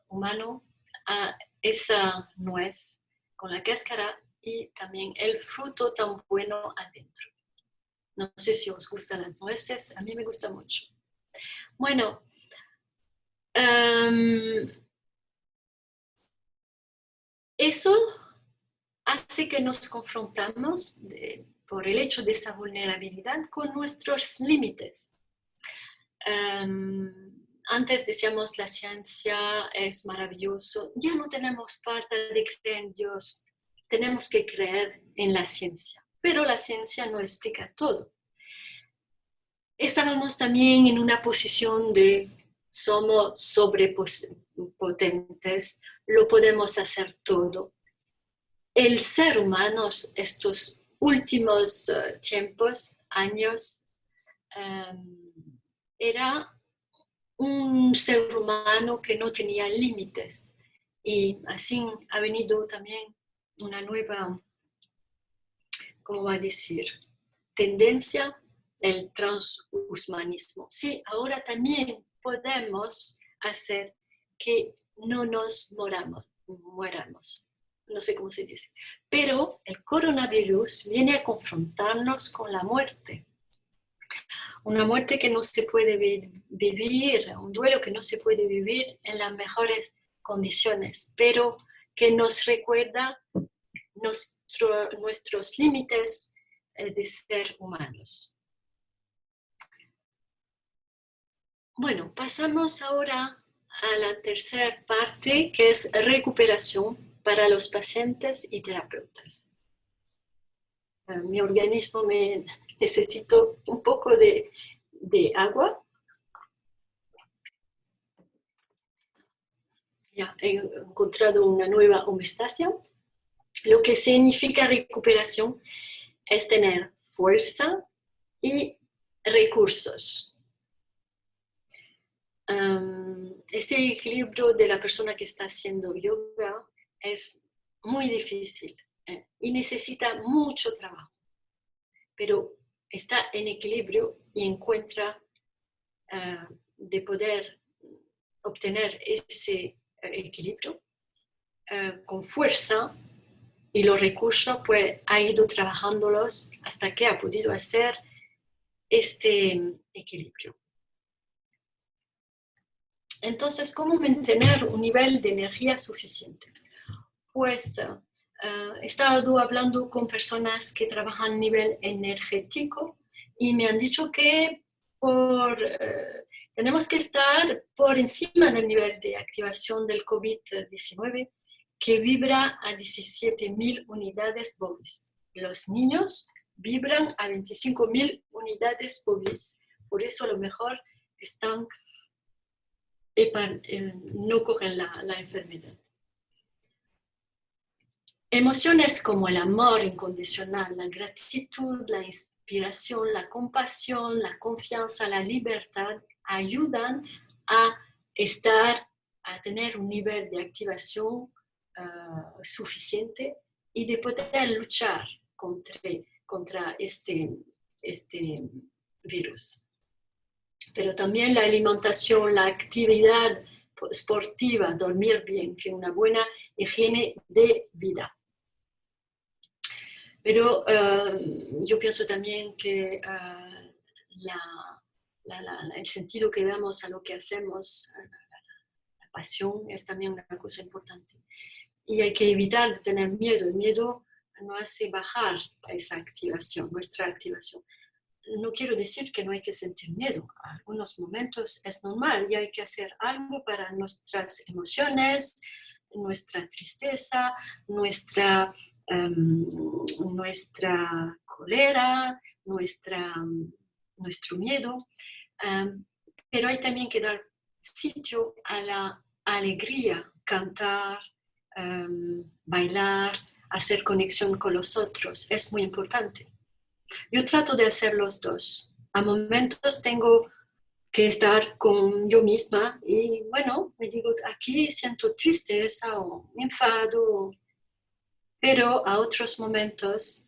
humano a esa nuez con la cáscara y también el fruto tan bueno adentro. No sé si os gustan las nueces, a mí me gusta mucho. Bueno, eso hace que nos confrontamos por el hecho de esa vulnerabilidad con nuestros límites. Antes decíamos la ciencia es maravilloso, ya no tenemos parte de creer en Dios, tenemos que creer en la ciencia, pero la ciencia no explica todo. Estábamos también en una posición de somos sobrepotentes, lo podemos hacer todo. El ser humano, estos últimos tiempos, años, era un ser humano que no tenía límites. Y así ha venido también una nueva, ¿cómo va a decir?, tendencia, el transhumanismo. Sí, ahora también podemos hacer que no nos muéramos. No sé cómo se dice. Pero el coronavirus viene a confrontarnos con la muerte. Una muerte que no se puede vivir, un duelo que no se puede vivir en las mejores condiciones, pero que nos recuerda nuestros límites de ser humanos. Bueno, pasamos ahora a la tercera parte, que es recuperación para los pacientes y terapeutas. Mi organismo necesito un poco de agua. Ya he encontrado una nueva homeostasia. Lo que significa recuperación es tener fuerza y recursos. Este equilibrio de la persona que está haciendo yoga es muy difícil y necesita mucho trabajo, pero está en equilibrio y encuentra de poder obtener ese equilibrio con fuerza y los recursos, pues ha ido trabajándolos hasta que ha podido hacer este equilibrio. Entonces, ¿cómo mantener un nivel de energía suficiente? Pues he estado hablando con personas que trabajan a nivel energético y me han dicho que tenemos que estar por encima del nivel de activación del COVID-19, que vibra a 17.000 unidades Bovis. Los niños vibran a 25.000 unidades Bovis. Por eso a lo mejor están no cogen la enfermedad. Emociones como el amor incondicional, la gratitud, la inspiración, la compasión, la confianza, la libertad ayudan a a tener un nivel de activación suficiente y de poder luchar contra este virus. Pero también la alimentación, la actividad sportiva, dormir bien, una buena higiene de vida. Pero yo pienso también que el sentido que damos a lo que hacemos, la pasión, es también una cosa importante. Y hay que evitar tener miedo. El miedo nos hace bajar esa activación, nuestra activación. No quiero decir que no hay que sentir miedo. En algunos momentos es normal y hay que hacer algo para nuestras emociones, nuestra tristeza, nuestra cólera, nuestro miedo. Pero hay también que dar sitio a la alegría, cantar, bailar, hacer conexión con los otros. Es muy importante. Yo trato de hacer los dos. A momentos tengo que estar con yo misma y bueno, me digo, aquí siento tristeza o enfado, pero a otros momentos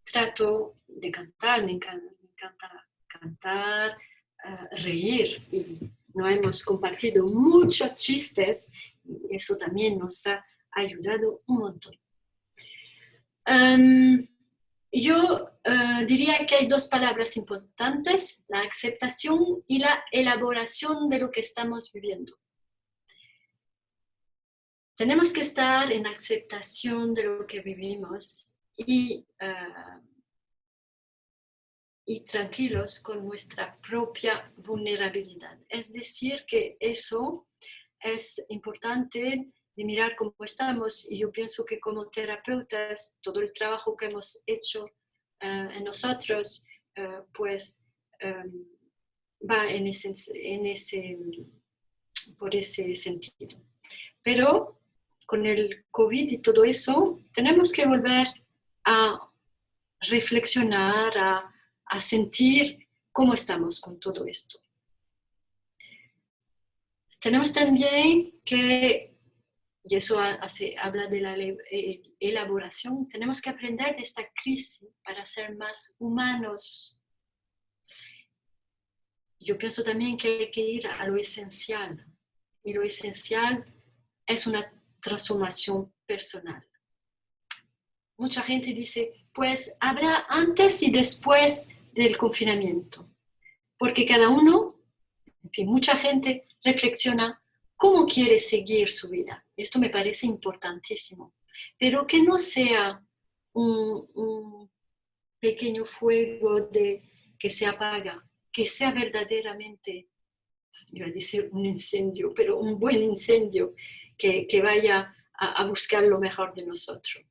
trato de cantar, me encanta cantar, reír, y nos hemos compartido muchos chistes y eso también nos ha ayudado un montón. Yo diría que hay dos palabras importantes, la aceptación y la elaboración de lo que estamos viviendo. Tenemos que estar en aceptación de lo que vivimos y tranquilos con nuestra propia vulnerabilidad. Es decir, que eso es importante de mirar cómo estamos, y yo pienso que como terapeutas todo el trabajo que hemos hecho en nosotros pues va por ese sentido. Pero con el COVID y todo eso tenemos que volver a reflexionar, a sentir cómo estamos con todo esto. Tenemos también que, y eso habla de la elaboración, tenemos que aprender de esta crisis para ser más humanos. Yo pienso también que hay que ir a lo esencial, y lo esencial es una transformación personal. Mucha gente dice, pues habrá antes y después del confinamiento, porque cada uno, en fin, mucha gente reflexiona cómo quiere seguir su vida. Esto me parece importantísimo, pero que no sea un pequeño fuego que se apaga, que sea verdaderamente, iba a decir un incendio, pero un buen incendio que vaya a buscar lo mejor de nosotros.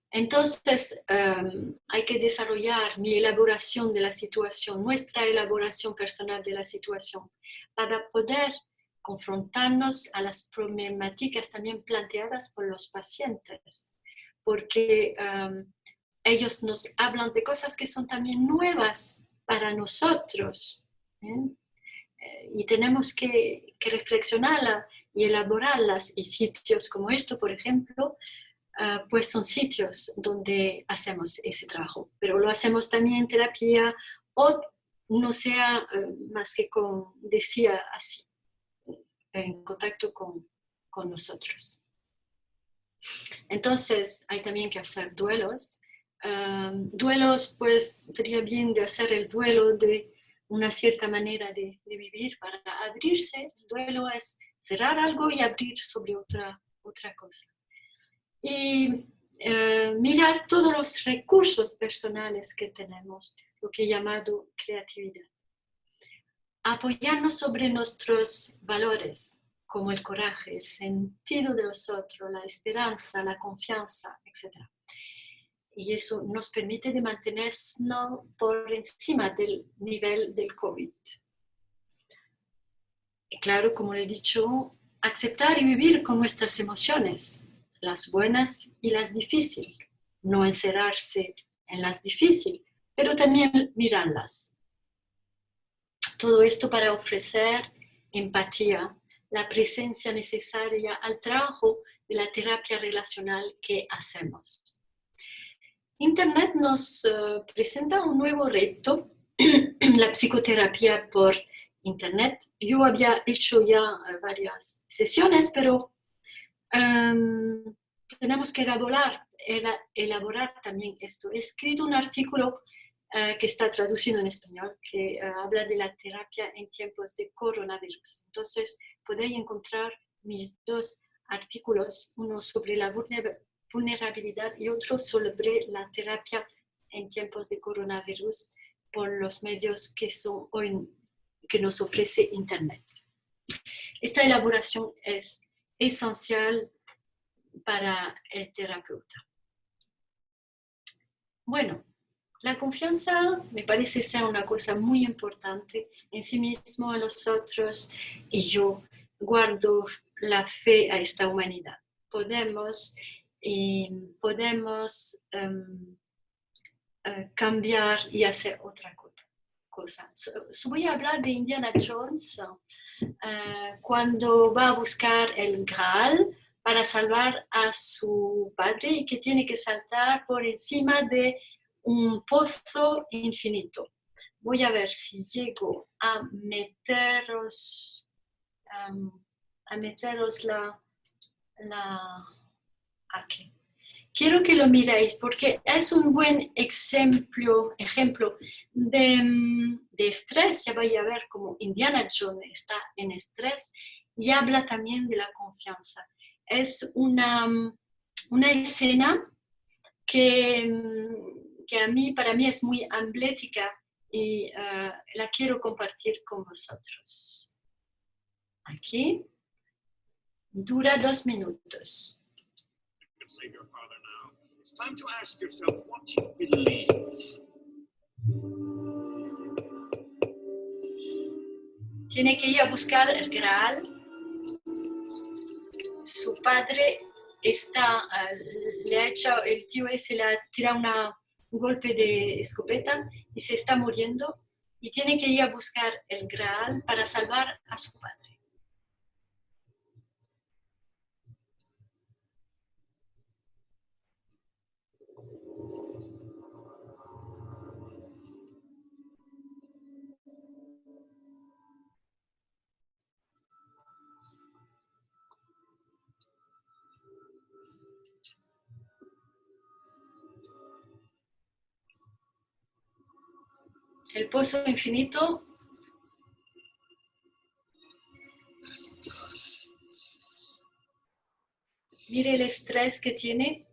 Entonces, hay que desarrollar mi elaboración de la situación, nuestra elaboración personal de la situación, para poder confrontarnos a las problemáticas también planteadas por los pacientes, porque ellos nos hablan de cosas que son también nuevas para nosotros, y tenemos que reflexionarlas y elaborarlas, y sitios como esto, por ejemplo, pues son sitios donde hacemos ese trabajo, pero lo hacemos también en terapia, o no sea más que decía así, en contacto con nosotros. Entonces hay también que hacer duelos. Duelos, pues sería bien de hacer el duelo de una cierta manera de vivir para abrirse. El duelo es cerrar algo y abrir sobre otra cosa. Y mirar todos los recursos personales que tenemos, lo que he llamado creatividad. Apoyarnos sobre nuestros valores, como el coraje, el sentido de los otros, la esperanza, la confianza, etc. Y eso nos permite de mantenernos por encima del nivel del COVID. Y claro, como le he dicho, aceptar y vivir con nuestras emociones, las buenas y las difíciles, no encerrarse en las difíciles, pero también mirarlas. Todo esto para ofrecer empatía, la presencia necesaria al trabajo de la terapia relacional que hacemos. Internet nos presenta un nuevo reto, la psicoterapia por Internet. Yo había hecho ya varias sesiones, pero tenemos que elaborar también esto. He escrito un artículo que está traducido en español, que habla de la terapia en tiempos de coronavirus. Entonces, podéis encontrar mis dos artículos, uno sobre la vulnerabilidad y otro sobre la terapia en tiempos de coronavirus por los medios que nos ofrece Internet. Esta elaboración es esencial para el terapeuta. Bueno, la confianza me parece ser una cosa muy importante en sí mismo, a los otros, y yo guardo la fe a esta humanidad. Podemos cambiar y hacer otra cosa. Voy a hablar de Indiana Jones cuando va a buscar el Graal para salvar a su padre y que tiene que saltar por encima de un pozo infinito. Voy a ver si llego a meteros aquí. Quiero que lo miréis porque es un buen ejemplo de estrés. Ya vais a ver cómo Indiana Jones está en estrés y habla también de la confianza. Es una escena que para mí es muy emblemática y la quiero compartir con vosotros. Aquí dura 2 minutos. It's time to ask yourself what you believe. Tiene que ir a buscar el Graal. Su padre el tío ese le ha tirado un golpe de escopeta y se está muriendo y tiene que ir a buscar el Graal para salvar a su padre. El pozo infinito mire el estrés que tiene.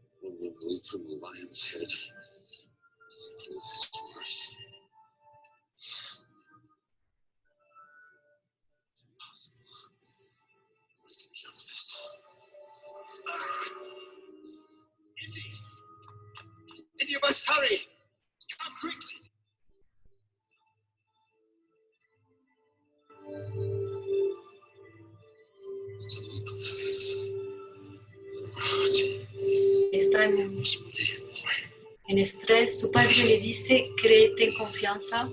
And you must hurry. Come quickly. Está en estrés. Su padre le dice, créete en confianza.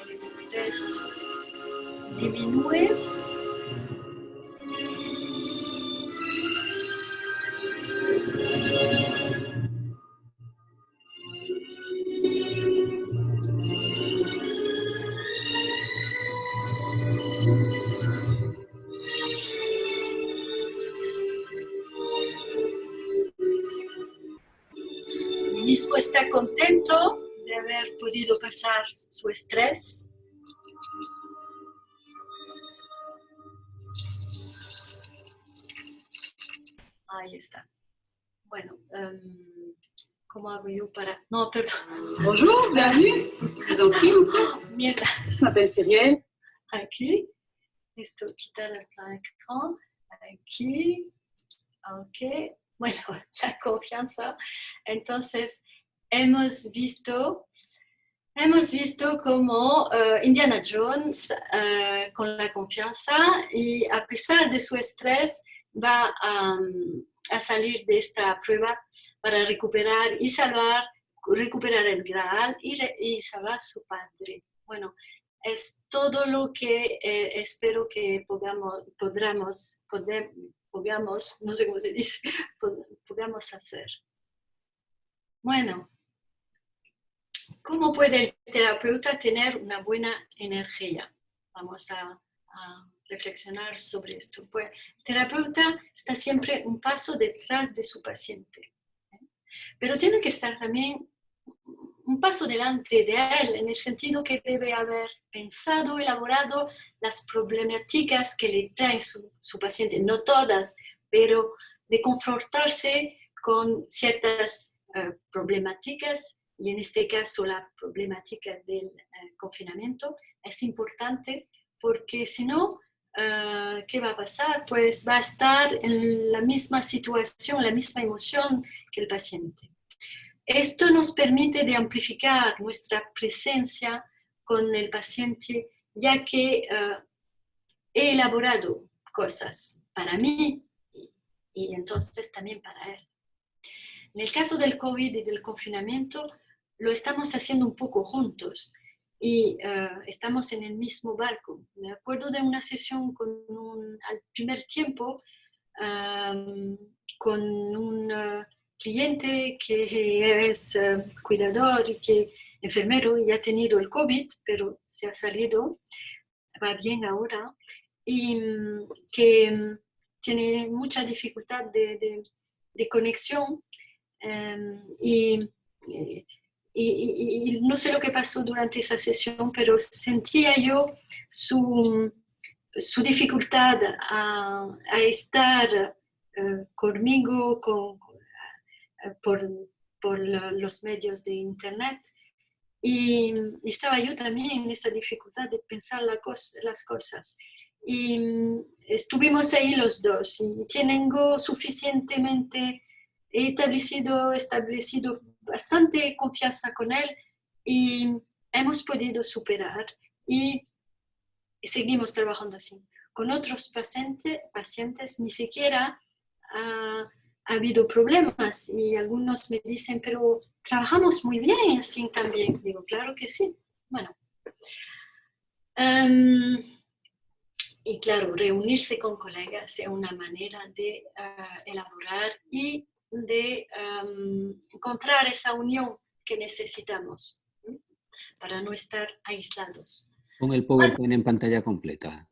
El estrés disminuye. Mismo está contento de haber podido pasar su estrés. Ahí está. Bueno, ¿cómo hago yo para...? No, perdón. Bonjour, bienvenue. Je vous en prie, Mierda. je m'appelle Cyrielle. Aquí. Esto, quitar el plan écran. Aquí. Ok. bueno, la confianza. Entonces, hemos visto como Indiana Jones con la confianza y a pesar de su estrés va a salir de esta prueba para recuperar y recuperar el Graal y salvar a su padre. Bueno, es todo lo que espero que podamos, no sé cómo se dice, podamos hacer. Bueno, ¿cómo puede el terapeuta tener una buena energía? Vamos a reflexionar sobre esto. Pues el terapeuta está siempre un paso detrás de su paciente, pero tiene que estar también un paso delante de él, en el sentido que debe haber pensado, elaborado las problemáticas que le trae su paciente, no todas, pero de confrontarse con ciertas problemáticas, y en este caso la problemática del confinamiento es importante, porque si no, ¿qué va a pasar? Pues va a estar en la misma situación, la misma emoción que el paciente. Esto nos permite de amplificar nuestra presencia con el paciente, ya que he elaborado cosas para mí y entonces también para él. En el caso del COVID y del confinamiento, lo estamos haciendo un poco juntos y estamos en el mismo barco. Me acuerdo de una sesión al primer tiempo con un cliente que es cuidador y que enfermero y ha tenido el COVID, pero se ha salido, va bien ahora, y que tiene mucha dificultad de conexión y no sé lo que pasó durante esa sesión, pero sentía yo su dificultad a estar conmigo por los medios de internet, y estaba yo también en esa dificultad de pensar las cosas. Y estuvimos ahí los dos y tengo suficientemente establecido bastante confianza con él y hemos podido superar y seguimos trabajando así. Con otros pacientes ni siquiera ha habido problemas y algunos me dicen, pero trabajamos muy bien así también. Digo, claro que sí. Bueno. Y claro, reunirse con colegas es una manera de elaborar y de encontrar esa unión que necesitamos para no estar aislados. Pon el PowerPoint en pantalla completa.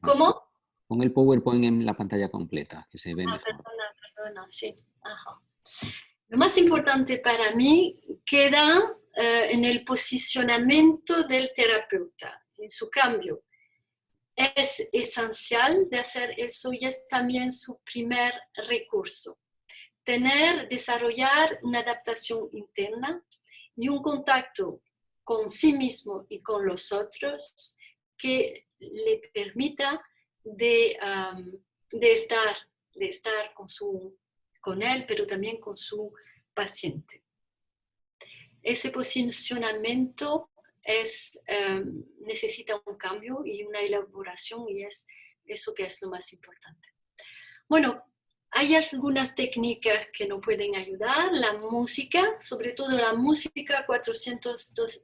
¿Cómo? Pon el PowerPoint en la pantalla completa, que se ve mejor. Perdona, sí. Ajá. Lo más importante para mí queda en el posicionamiento del terapeuta, en su cambio. Es esencial de hacer eso y es también su primer recurso. Desarrollar una adaptación interna y un contacto con sí mismo y con los otros que le permita de estar con él, pero también con su paciente. Ese posicionamiento necesita un cambio y una elaboración, y es eso que es lo más importante. Bueno, hay algunas técnicas que nos pueden ayudar. La música, sobre todo la música 432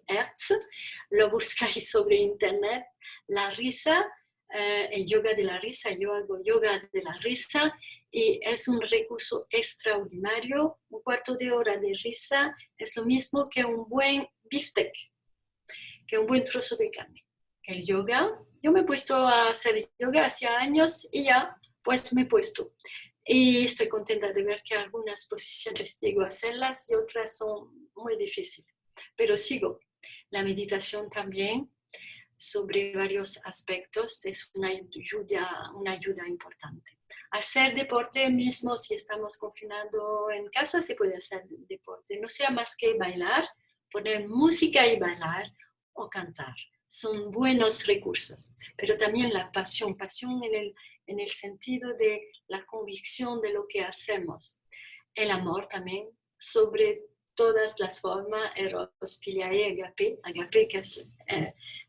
Hz, lo buscáis sobre internet. La risa, el yoga de la risa, yo hago yoga de la risa y es un recurso extraordinario. Un cuarto de hora de risa es lo mismo que un buen beefsteak, que un buen trozo de carne. El yoga, yo me he puesto a hacer yoga hace años y ya, pues me he puesto. Y estoy contenta de ver que algunas posiciones llego a hacerlas y otras son muy difíciles. Pero sigo. La meditación también, sobre varios aspectos, es una ayuda importante. Hacer deporte mismo, si estamos confinando en casa, se puede hacer deporte. No sea más que bailar, poner música y bailar o cantar. son buenos recursos, pero también la pasión en el sentido de la convicción de lo que hacemos. El amor también, sobre todas las formas, eros, philia y agape que es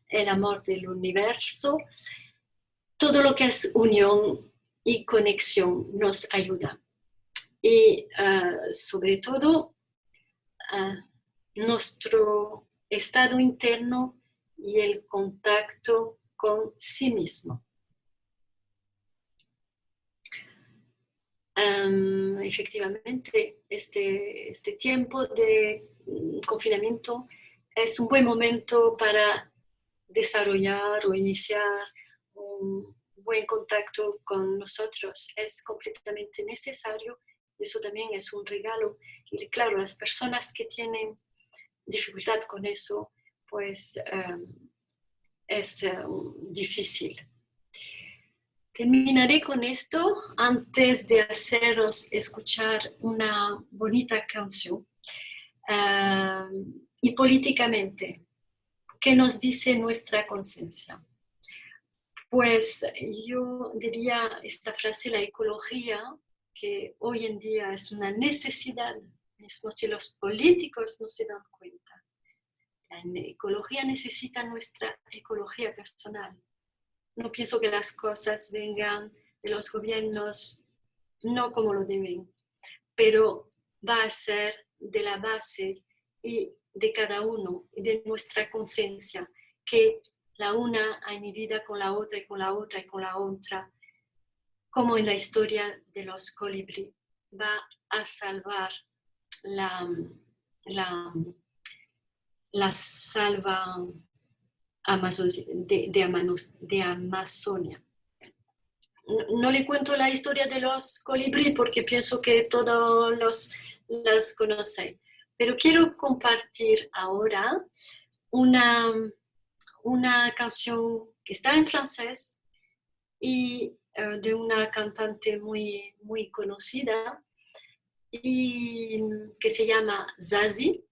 el amor del universo. Todo lo que es unión y conexión nos ayuda. Y sobre todo, nuestro estado interno y el contacto con sí mismo. Efectivamente, este tiempo de confinamiento es un buen momento para desarrollar o iniciar un buen contacto con nosotros. Es completamente necesario y eso también es un regalo. Y claro, las personas que tienen dificultad con eso, pues es difícil. Terminaré con esto antes de haceros escuchar una bonita canción. Y políticamente, ¿qué nos dice nuestra conciencia? Pues yo diría esta frase, la ecología, que hoy en día es una necesidad, mismo si los políticos no se dan cuenta. La ecología necesita nuestra ecología personal. No pienso que las cosas vengan de los gobiernos no como lo deben, pero va a ser de la base y de cada uno, de nuestra conciencia, que la una añadida con la otra y con la otra y con la otra, como en la historia de los colibrí, va a salvar la salva de Amazonia. No le cuento la historia de los colibrí porque pienso que todos las conocen, pero quiero compartir ahora una canción que está en francés y de una cantante muy, muy conocida y que se llama Zazie.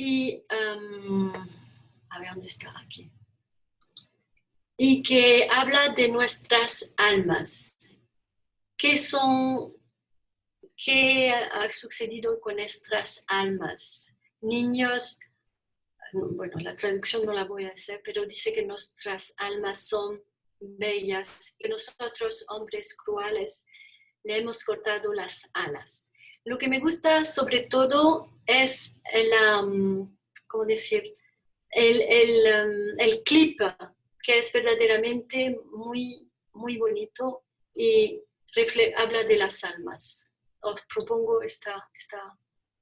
Y a ver dónde está aquí. Y que habla de nuestras almas. ¿Qué ha sucedido con nuestras almas? Niños, bueno, la traducción no la voy a hacer, pero dice que nuestras almas son bellas, que nosotros, hombres crueles, le hemos cortado las alas. Lo que me gusta sobre todo es ¿cómo decir? El clip, que es verdaderamente muy, muy bonito y habla de las almas. Os propongo esta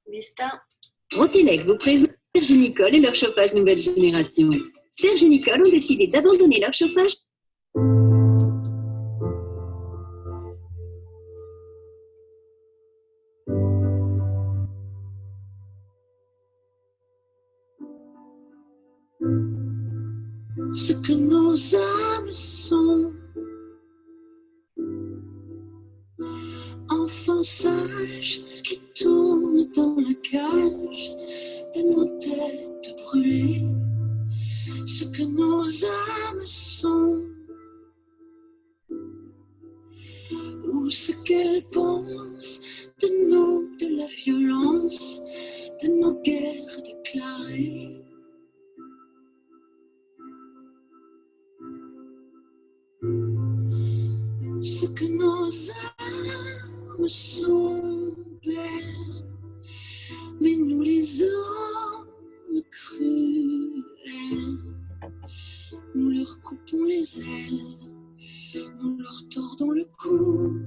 vista. Rotelec vous présente Serge et Nicole et leur chauffage nouvelle génération. Serge et Nicole ont décidé d'abandonner leur chauffage. Ce que nos âmes sont, enfants sages qui tournent dans la cage de nos têtes brûlées. Ce que nos âmes sont, ou ce qu'elles pensent de nous, de la violence, de nos guerres déclarées. Ce que nos âmes sont belles, mais nous les hommes cruels, nous leur coupons les ailes, nous leur tordons le cou.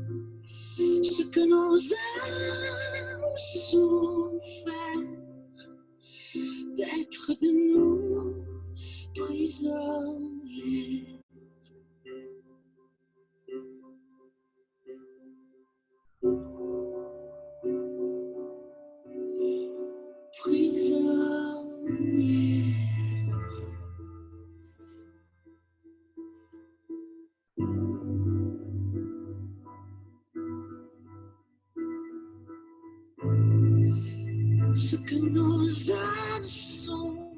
Ce que nos âmes souffrent d'être de nous prisonniers. Ce que nos âmes sont,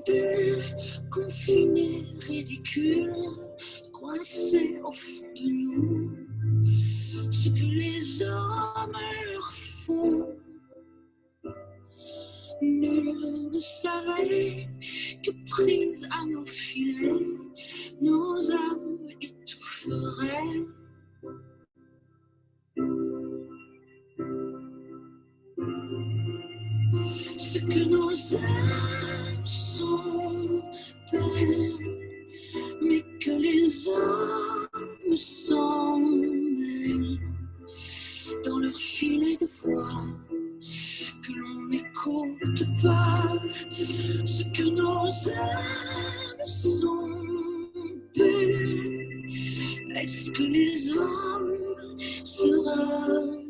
bulle, confinés, ridicules, coincés au fond de nous. Ce que les hommes leur font, nul ne savait que prise à nos filets, nos âmes étoufferaient. Ce que nos âmes sont belles, mais que les hommes s'en mêlent dans leur filet de voix que l'on n'écoute pas. Ce que nos âmes sont belles, est-ce que les hommes se rappellent?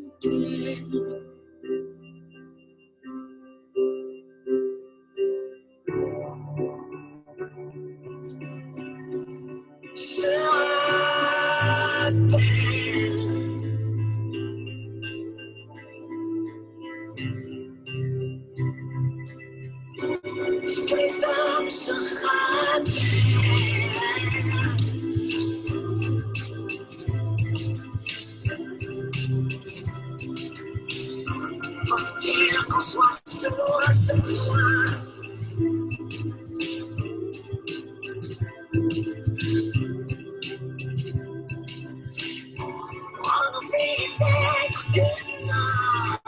Se rappellent. Est-ce que les hommes se rappellent? Faut-il qu'on soit sourd à ce point? On a envie d'être humain.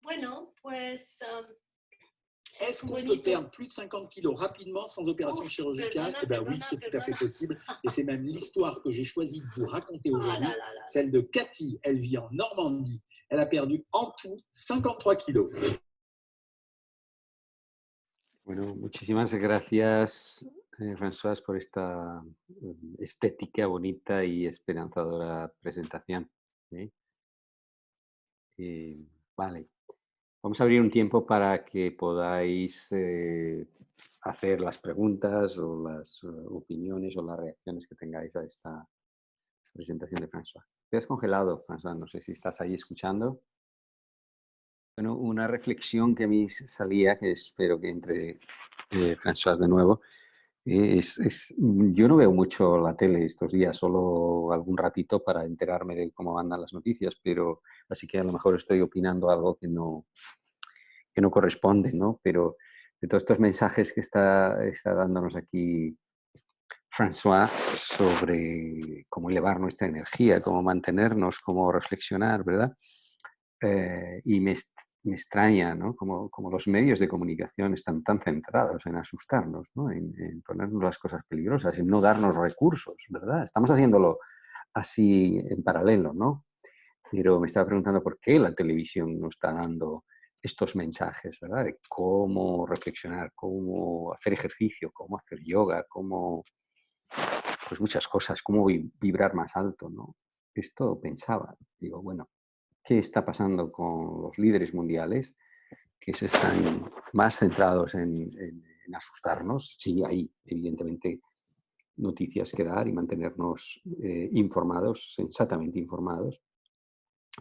Bueno, pues Est-ce qu'on peut bonito. perdre plus de 50 kilos rapidement sans opération Ouf, chirurgicale? perdona, Eh bien oui, perdona, c'est tout à perdona. fait possible. Et c'est même l'histoire que j'ai choisi de vous raconter Ah aujourd'hui. là là là. Celle de Cathy, elle vit en Normandie. Elle a perdu en tout 53 kilos. Bueno, muchísimas gracias, François, por esta estética bonita y esperanzadora presentación. ¿Sí? Vale. Vamos a abrir un tiempo para que podáis hacer las preguntas o las opiniones o las reacciones que tengáis a esta presentación de François. Te has congelado, François, no sé si estás ahí escuchando. Bueno, una reflexión que a mí salía, que espero que entre François de nuevo, yo no veo mucho la tele estos días, solo algún ratito para enterarme de cómo andan las noticias, pero así que a lo mejor estoy opinando algo que no corresponde, ¿no? Pero de todos estos mensajes que está dándonos aquí François sobre cómo elevar nuestra energía, cómo mantenernos, cómo reflexionar, ¿verdad? Y me extraña, ¿no? Como los medios de comunicación están tan centrados en asustarnos, ¿no? En ponernos las cosas peligrosas, en no darnos recursos, ¿verdad? Estamos haciéndolo así en paralelo, ¿no? Pero me estaba preguntando por qué la televisión no está dando estos mensajes, ¿verdad? De cómo reflexionar, cómo hacer ejercicio, cómo hacer yoga, cómo, pues muchas cosas, cómo vibrar más alto, ¿no? Esto pensaba, digo, bueno, ¿qué está pasando con los líderes mundiales que se están más centrados en asustarnos? Sí, hay evidentemente noticias que dar y mantenernos informados, sensatamente informados,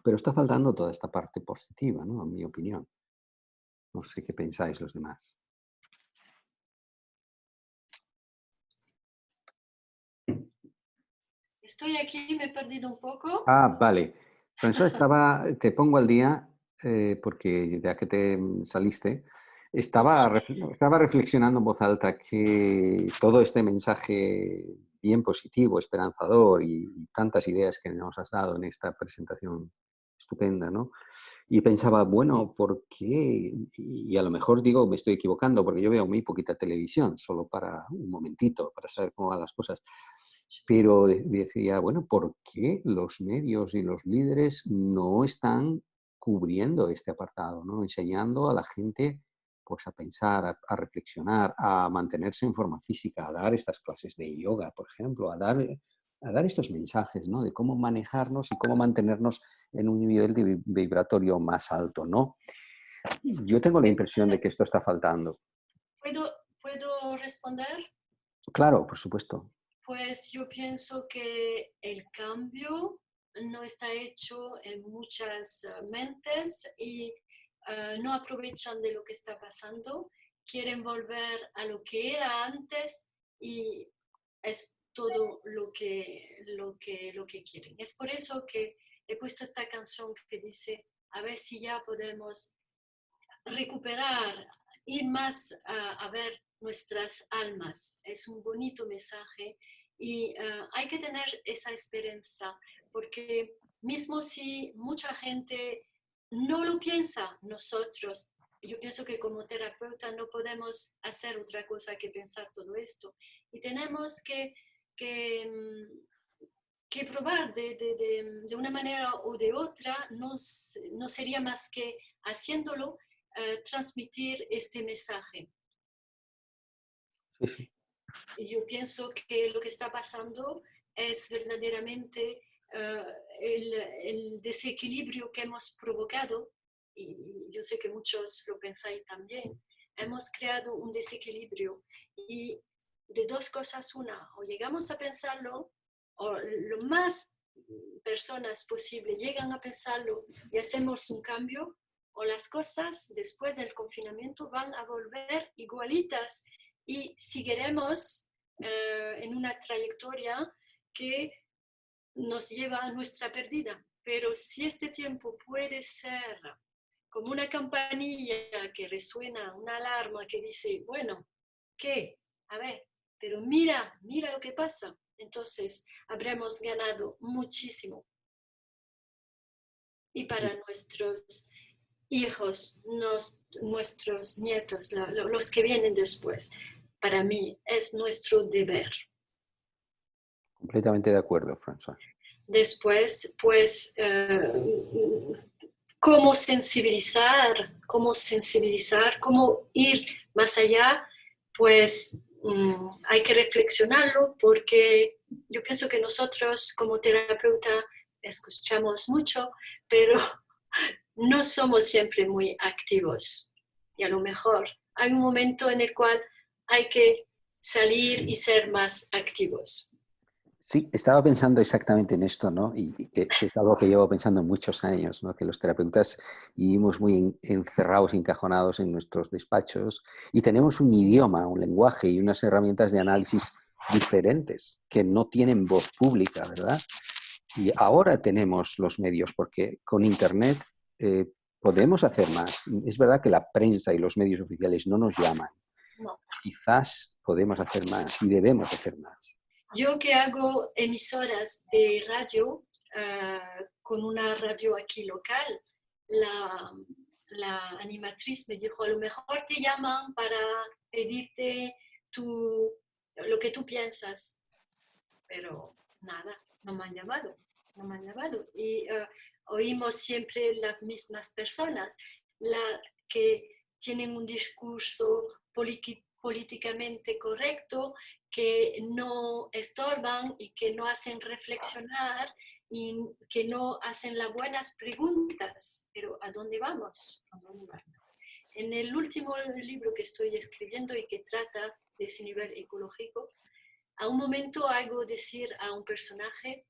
pero está faltando toda esta parte positiva, ¿no? En mi opinión. No sé qué pensáis los demás. Estoy aquí, me he perdido un poco. Ah, vale. François, te pongo al día porque ya que te saliste, estaba reflexionando en voz alta que todo este mensaje bien positivo, esperanzador y tantas ideas que nos has dado en esta presentación estupenda, ¿no? Y pensaba, bueno, ¿por qué? Y a lo mejor digo, me estoy equivocando, porque yo veo muy poquita televisión, solo para un momentito, para saber cómo van las cosas. Pero decía, bueno, ¿por qué los medios y los líderes no están cubriendo este apartado, ¿no? Enseñando a la gente pues, a pensar, a reflexionar, a mantenerse en forma física, a dar estas clases de yoga, por ejemplo, a dar estos mensajes, ¿no? De cómo manejarnos y cómo mantenernos en un nivel vibratorio más alto, ¿no? Yo tengo la impresión de que esto está faltando. ¿Puedo responder? Claro, por supuesto. Pues yo pienso que el cambio no está hecho en muchas mentes y no aprovechan de lo que está pasando, quieren volver a lo que era antes y es todo lo que quieren. Es por eso que he puesto esta canción que dice, a ver si ya podemos recuperar, ir más a ver nuestras almas. Es un bonito mensaje y hay que tener esa esperanza, porque mismo si mucha gente no lo piensa, nosotros, yo pienso que como terapeuta no podemos hacer otra cosa que pensar todo esto y tenemos que probar de una manera o de otra, no sería más que haciéndolo, transmitir este mensaje. Sí, sí. Y yo pienso que lo que está pasando es verdaderamente el desequilibrio que hemos provocado, y yo sé que muchos lo pensáis también, hemos creado un desequilibrio y de dos cosas una, o llegamos a pensarlo, o lo más personas posible llegan a pensarlo y hacemos un cambio, o las cosas después del confinamiento van a volver igualitas y seguiremos en una trayectoria que nos lleva a nuestra pérdida. Pero si este tiempo puede ser como una campanilla que resuena, una alarma que dice, bueno, ¿qué? A ver, pero mira lo que pasa. Entonces habremos ganado muchísimo. Y para nuestros hijos, nuestros nietos, los que vienen después, para mí es nuestro deber. Completamente de acuerdo, François. Después, pues, cómo sensibilizar, cómo ir más allá, pues hay que reflexionarlo porque yo pienso que nosotros como terapeuta escuchamos mucho, pero no somos siempre muy activos. Y a lo mejor hay un momento en el cual hay que salir y ser más activos. Sí, estaba pensando exactamente en esto, ¿no? Y que es algo que llevo pensando muchos años, ¿no? Que los terapeutas vivimos muy encerrados, encajonados en nuestros despachos y tenemos un idioma, un lenguaje y unas herramientas de análisis diferentes que no tienen voz pública, ¿verdad? Y ahora tenemos los medios porque con Internet podemos hacer más. Es verdad que la prensa y los medios oficiales no nos llaman. No. Quizás podemos hacer más y debemos hacer más. Yo que hago emisoras de radio con una radio aquí local, la animatriz me dijo, a lo mejor te llaman para pedirte lo que tú piensas, pero nada, no me han llamado. Y oímos siempre las mismas personas, que tienen un discurso políticamente correcto, que no estorban y que no hacen reflexionar y que no hacen las buenas preguntas. Pero ¿a dónde vamos? En el último libro que estoy escribiendo y que trata de ese nivel ecológico, a un momento hago decir a un personaje,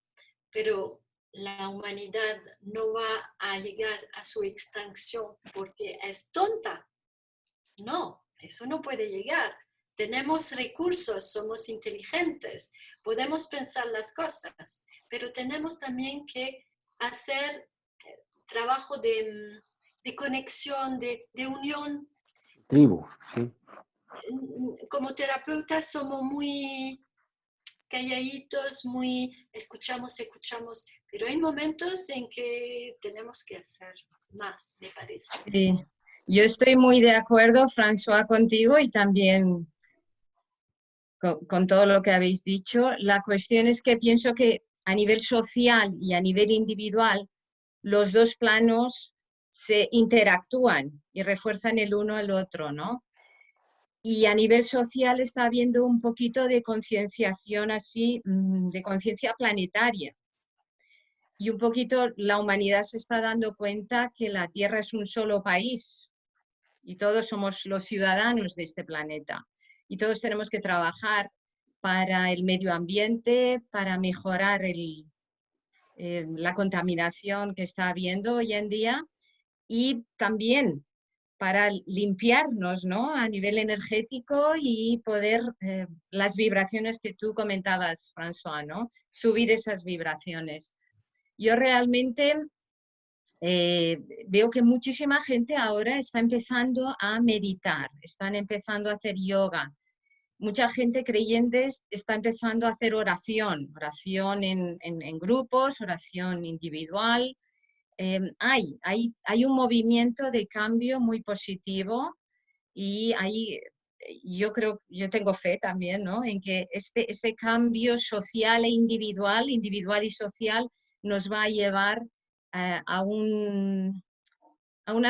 pero la humanidad no va a llegar a su extinción porque es tonta. No, eso no puede llegar. Tenemos recursos, somos inteligentes, podemos pensar las cosas, pero tenemos también que hacer trabajo de conexión, de unión. Tribu, sí. Como terapeutas somos muy calladitos, muy escuchamos, pero hay momentos en que tenemos que hacer más, me parece. Sí, yo estoy muy de acuerdo, François, contigo y también con todo lo que habéis dicho. La cuestión es que pienso que a nivel social y a nivel individual, los dos planos se interactúan y refuerzan el uno al otro, ¿no? Y a nivel social está habiendo un poquito de concienciación así, de conciencia planetaria. Y un poquito la humanidad se está dando cuenta que la Tierra es un solo país y todos somos los ciudadanos de este planeta. Y todos tenemos que trabajar para el medio ambiente, para mejorar la contaminación que está habiendo hoy en día y también para limpiarnos, ¿no? A nivel energético y poder, las vibraciones que tú comentabas, François, ¿no? Subir esas vibraciones. Yo realmente veo que muchísima gente ahora está empezando a meditar, están empezando a hacer yoga. Mucha gente creyentes está empezando a hacer oración en grupos, oración individual. Hay un movimiento de cambio muy positivo y yo tengo fe también, ¿no? En que este cambio social e individual y social, nos va a llevar a una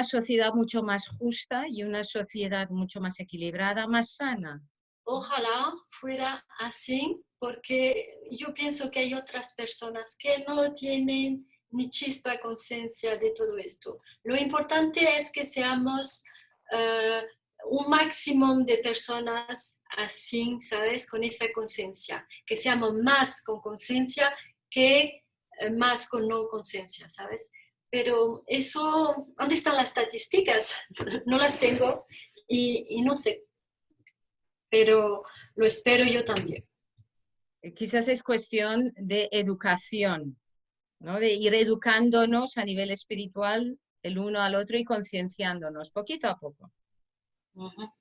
sociedad mucho más justa y una sociedad mucho más equilibrada, más sana. Ojalá fuera así, porque yo pienso que hay otras personas que no tienen ni chispa conciencia de todo esto. Lo importante es que seamos un máximo de personas así, ¿sabes? Con esa conciencia, que seamos más con conciencia que más con no conciencia, ¿sabes? Pero eso, ¿dónde están las estadísticas? No las tengo y no sé, pero lo espero yo también. Quizás es cuestión de educación, ¿no? De ir educándonos a nivel espiritual el uno al otro y concienciándonos poquito a poco. Uh-huh.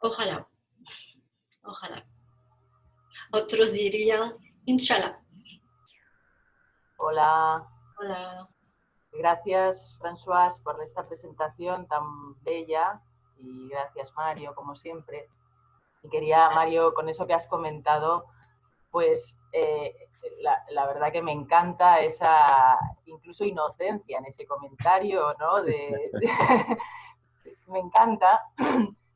Ojalá, ojalá. Otros dirían, inshallah. Hola. Hola. Gracias, François, por esta presentación tan bella y gracias, Mario, como siempre. Y quería, Mario, con eso que has comentado, pues la verdad que me encanta esa incluso inocencia en ese comentario, ¿no? Me encanta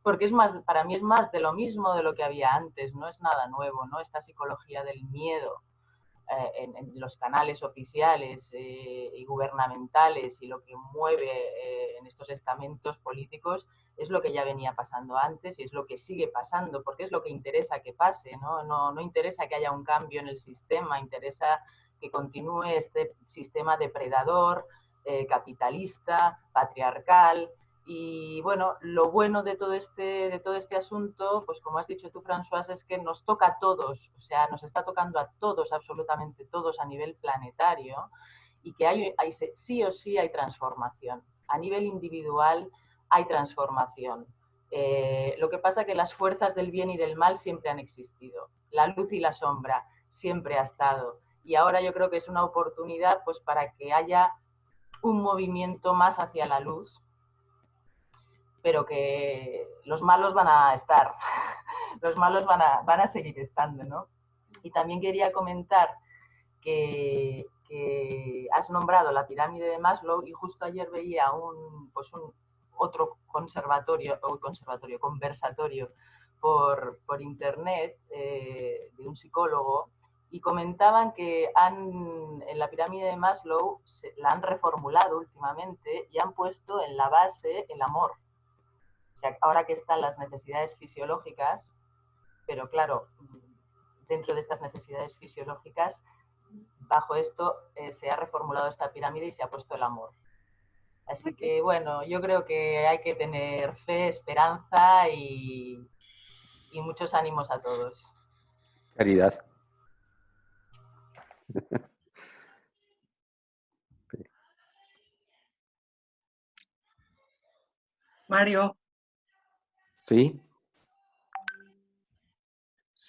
porque es más, para mí es más de lo mismo de lo que había antes, no es nada nuevo, ¿no? Esta psicología del miedo en los canales oficiales y gubernamentales y lo que mueve en estos estamentos políticos es lo que ya venía pasando antes y es lo que sigue pasando, porque es lo que interesa que pase, ¿no? No interesa que haya un cambio en el sistema, interesa que continúe este sistema depredador, capitalista, patriarcal. Y bueno, lo bueno de todo este asunto, pues como has dicho tú, François, es que nos toca a todos, o sea, nos está tocando a todos, absolutamente todos a nivel planetario, y que sí o sí hay transformación. A nivel individual hay transformación. Lo que pasa es que las fuerzas del bien y del mal siempre han existido. La luz y la sombra siempre ha estado. Y ahora yo creo que es una oportunidad pues, para que haya un movimiento más hacia la luz, pero que los malos van a estar, los malos van a seguir estando, ¿no? Y también quería comentar que has nombrado la pirámide de Maslow y justo ayer veía otro conversatorio por internet de un psicólogo y comentaban que en la pirámide de Maslow la han reformulado últimamente y han puesto en la base el amor. O sea, ahora que están las necesidades fisiológicas, pero claro, dentro de estas necesidades fisiológicas, bajo esto se ha reformulado esta pirámide y se ha puesto el amor. Así que bueno, yo creo que hay que tener fe, esperanza y muchos ánimos a todos. Caridad. Mario. ¿Sí?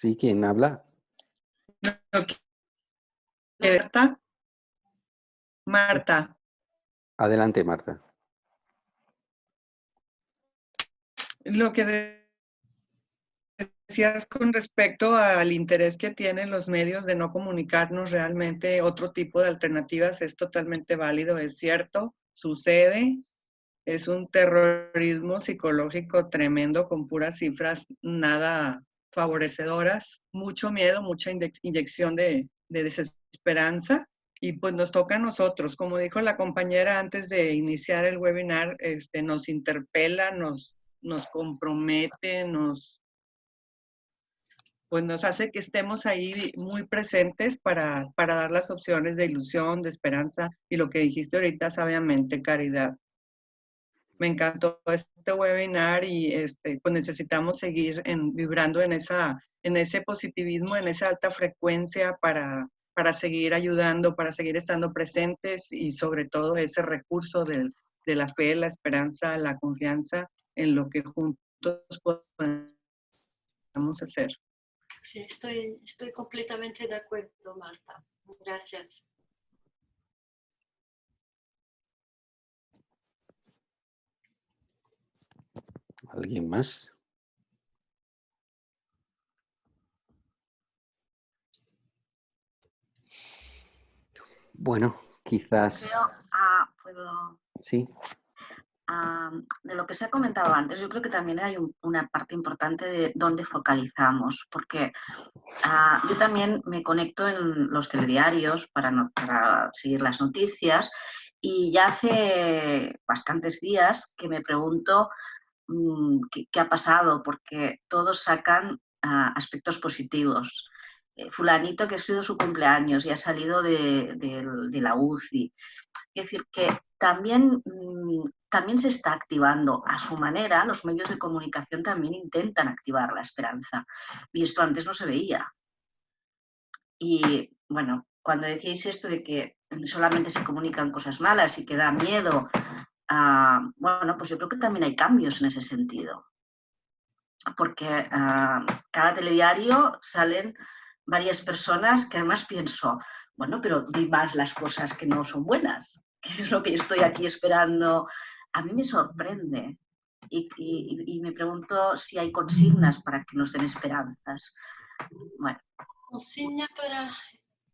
¿Sí? ¿Quién habla? Marta. Marta. Adelante, Marta. Lo que decías con respecto al interés que tienen los medios de no comunicarnos realmente otro tipo de alternativas es totalmente válido, es cierto, sucede, es un terrorismo psicológico tremendo con puras cifras nada favorecedoras, mucho miedo, mucha inyección de desesperanza. Y pues nos toca a nosotros, como dijo la compañera antes de iniciar el webinar, nos interpela, nos compromete, pues nos hace que estemos ahí muy presentes para dar las opciones de ilusión, de esperanza y lo que dijiste ahorita sabiamente, Caridad. Me encantó este webinar y pues necesitamos seguir vibrando en ese positivismo, en esa alta frecuencia para seguir ayudando, para seguir estando presentes y sobre todo ese recurso de la fe, la esperanza, la confianza en lo que juntos podemos hacer. Sí, estoy completamente de acuerdo, Marta. Gracias. ¿Alguien más? Bueno, quizás... Puedo... Sí. De lo que se ha comentado antes, yo creo que también hay una parte importante de dónde focalizamos, porque yo también me conecto en los telediarios para seguir las noticias y ya hace bastantes días que me pregunto qué ha pasado, porque todos sacan aspectos positivos. Fulanito que ha sido su cumpleaños y ha salido de la UCI. Es decir, que también se está activando a su manera, los medios de comunicación también intentan activar la esperanza. Y esto antes no se veía. Y bueno, cuando decíais esto de que solamente se comunican cosas malas y que da miedo, bueno, pues yo creo que también hay cambios en ese sentido. Porque cada telediario salen varias personas que además pienso, bueno, pero di más las cosas que no son buenas, que es lo que yo estoy aquí esperando. A mí me sorprende y me pregunto si hay consignas para que nos den esperanzas. Bueno. ¿Consigna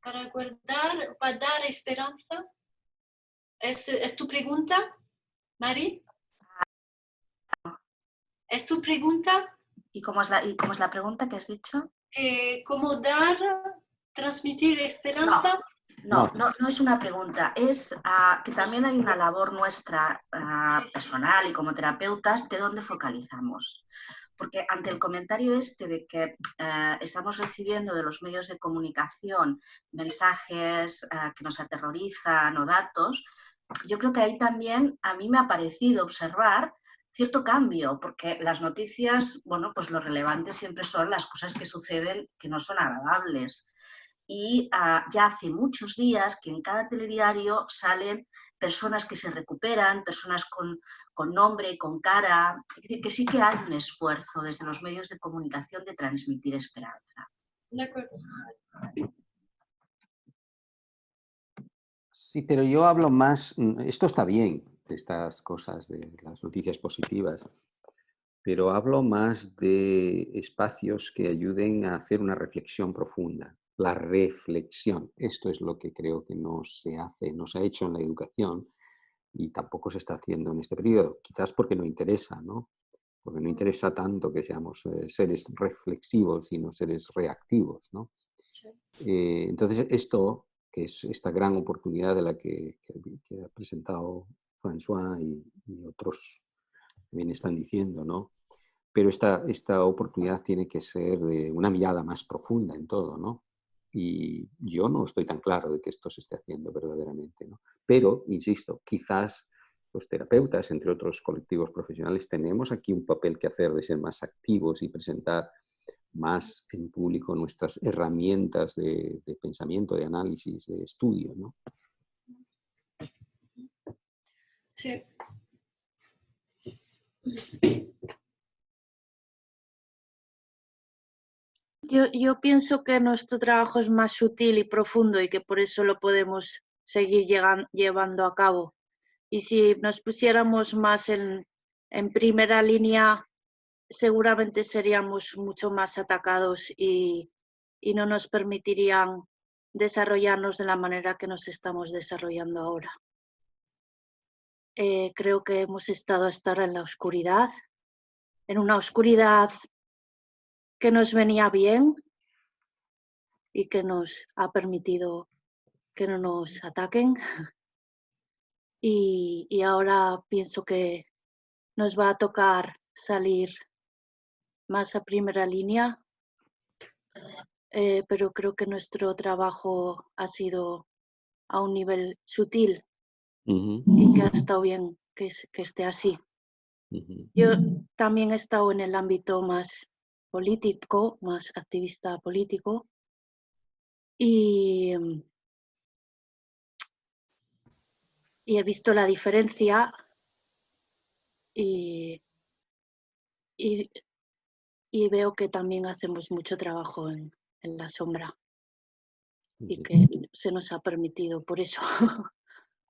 para guardar, para dar esperanza? ¿Es tu pregunta, Mari? ¿Es tu pregunta? ¿Y cómo es la pregunta que has dicho? ¿Cómo transmitir esperanza? No es una pregunta, es que también hay una labor nuestra personal y como terapeutas de dónde focalizamos. Porque ante el comentario de que estamos recibiendo de los medios de comunicación mensajes que nos aterrorizan o datos, yo creo que ahí también a mí me ha parecido observar cierto cambio, porque las noticias, bueno, pues lo relevante siempre son las cosas que suceden que no son agradables. Y ya hace muchos días que en cada telediario salen personas que se recuperan, personas con nombre, con cara, es decir, que sí que hay un esfuerzo desde los medios de comunicación de transmitir esperanza. De acuerdo. Sí, pero yo hablo más, esto está bien, estas cosas de las noticias positivas, pero hablo más de espacios que ayuden a hacer una reflexión profunda. La reflexión, esto es lo que creo que no se hace, no se ha hecho en la educación y tampoco se está haciendo en este periodo, quizás porque no interesa, ¿no? Porque no interesa tanto que seamos seres reflexivos, sino seres reactivos, ¿no? Sí. Entonces, esto, que es esta gran oportunidad de la que ha presentado François y otros también están diciendo, ¿no? Pero esta oportunidad tiene que ser de una mirada más profunda en todo, ¿no? Y yo no estoy tan claro de que esto se esté haciendo verdaderamente, ¿no? Pero, insisto, quizás los terapeutas, entre otros colectivos profesionales, tenemos aquí un papel que hacer de ser más activos y presentar más en público nuestras herramientas de pensamiento, de análisis, de estudio, ¿no? Sí. Yo pienso que nuestro trabajo es más sutil y profundo y que por eso lo podemos seguir llevando a cabo. Y si nos pusiéramos más en primera línea, seguramente seríamos mucho más atacados y no nos permitirían desarrollarnos de la manera que nos estamos desarrollando ahora. Creo que hemos estado hasta ahora en la oscuridad, en una oscuridad que nos venía bien y que nos ha permitido que no nos ataquen. Y ahora pienso que nos va a tocar salir más a primera línea, pero creo que nuestro trabajo ha sido a un nivel sutil y que ha estado bien que esté así. Yo también he estado en el ámbito más político, más activista político, y he visto la diferencia y veo que también hacemos mucho trabajo en la sombra y que se nos ha permitido por eso.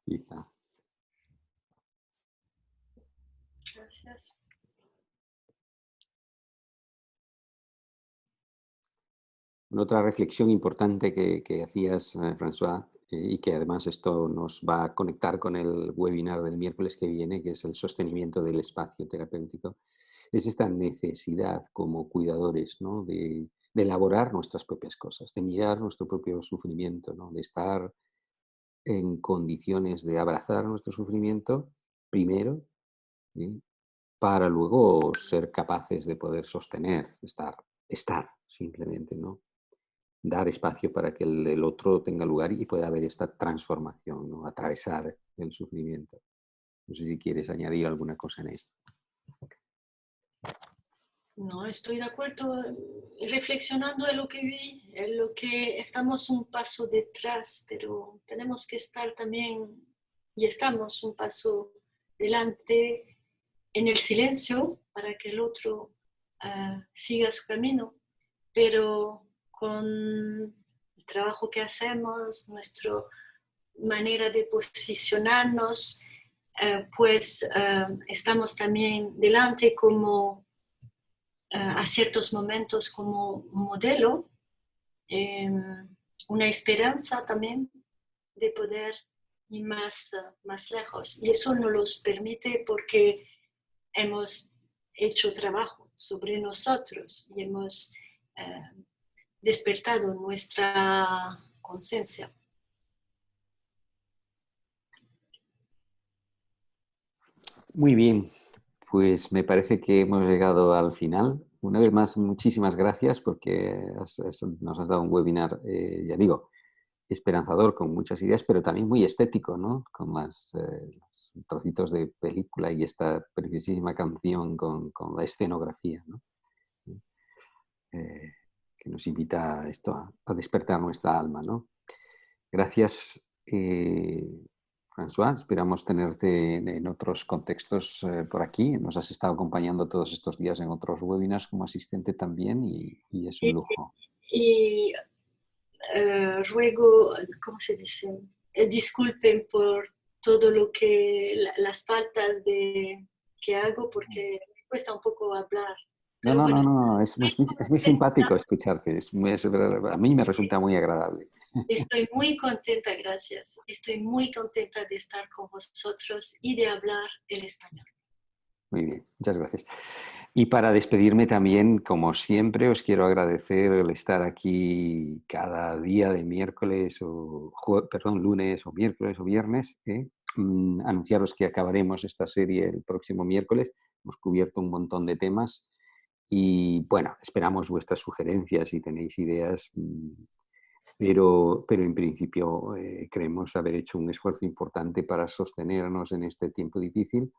Quizá. Gracias. Otra reflexión importante que hacías, François, y que además esto nos va a conectar con el webinar del miércoles que viene, que es el sostenimiento del espacio terapéutico, es esta necesidad como cuidadores, ¿no? de elaborar nuestras propias cosas, de mirar nuestro propio sufrimiento, ¿no? De estar en condiciones de abrazar nuestro sufrimiento primero, ¿sí? Para luego ser capaces de poder sostener, estar simplemente, ¿no? Dar espacio para que el otro tenga lugar y pueda haber esta transformación, ¿no? Atravesar el sufrimiento. No sé si quieres añadir alguna cosa en esto. No, estoy de acuerdo, reflexionando en lo que vi, en lo que estamos un paso detrás, pero tenemos que estar también, y estamos un paso delante en el silencio para que el otro siga su camino, pero con el trabajo que hacemos, nuestra manera de posicionarnos, pues estamos también delante como a ciertos momentos como un modelo, una esperanza también de poder ir más lejos. Y eso nos los permite porque hemos hecho trabajo sobre nosotros y hemos despertado nuestra conciencia. Muy bien, pues me parece que hemos llegado al final. Una vez más, muchísimas gracias porque nos has dado un webinar, ya digo, esperanzador, con muchas ideas, pero también muy estético, ¿no? Con los trocitos de película y esta preciosísima canción con la escenografía, ¿no? Que nos invita a esto, a despertar nuestra alma, ¿no? Gracias, François. Esperamos tenerte en otros contextos por aquí. Nos has estado acompañando todos estos días en otros webinars como asistente también y es un lujo. Y ruego, ¿cómo se dice? Disculpen por todo lo que, las faltas que hago porque me cuesta un poco hablar. No, es muy simpático escucharte. A mí me resulta muy agradable. Estoy muy contenta, gracias. Estoy muy contenta de estar con vosotros y de hablar el español. Muy bien, muchas gracias. Y para despedirme también, como siempre, os quiero agradecer el estar aquí cada día de miércoles lunes o miércoles o viernes. Anunciaros que acabaremos esta serie el próximo miércoles. Hemos cubierto un montón de temas y, bueno, esperamos vuestras sugerencias si tenéis ideas, pero en principio creemos haber hecho un esfuerzo importante para sostenernos en este tiempo difícil.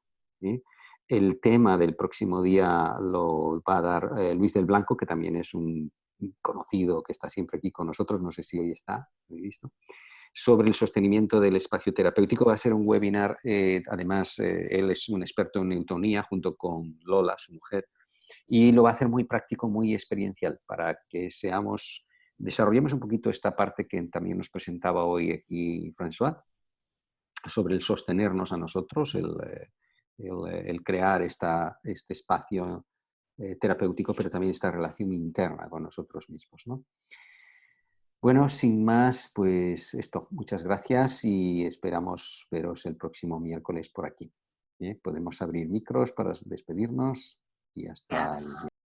El tema del próximo día lo va a dar Luis del Blanco, que también es un conocido que está siempre aquí con nosotros, no sé si hoy está, lo he visto, sobre el sostenimiento del espacio terapéutico. Va a ser un webinar, además él es un experto en neutonía junto con Lola, su mujer, Y lo va a hacer muy práctico, muy experiencial, para que desarrollemos un poquito esta parte que también nos presentaba hoy aquí François, sobre el sostenernos a nosotros, el crear este espacio terapéutico, pero también esta relación interna con nosotros mismos, ¿no? Bueno, sin más, pues esto, muchas gracias y esperamos veros el próximo miércoles por aquí. Podemos abrir micros para despedirnos y hasta el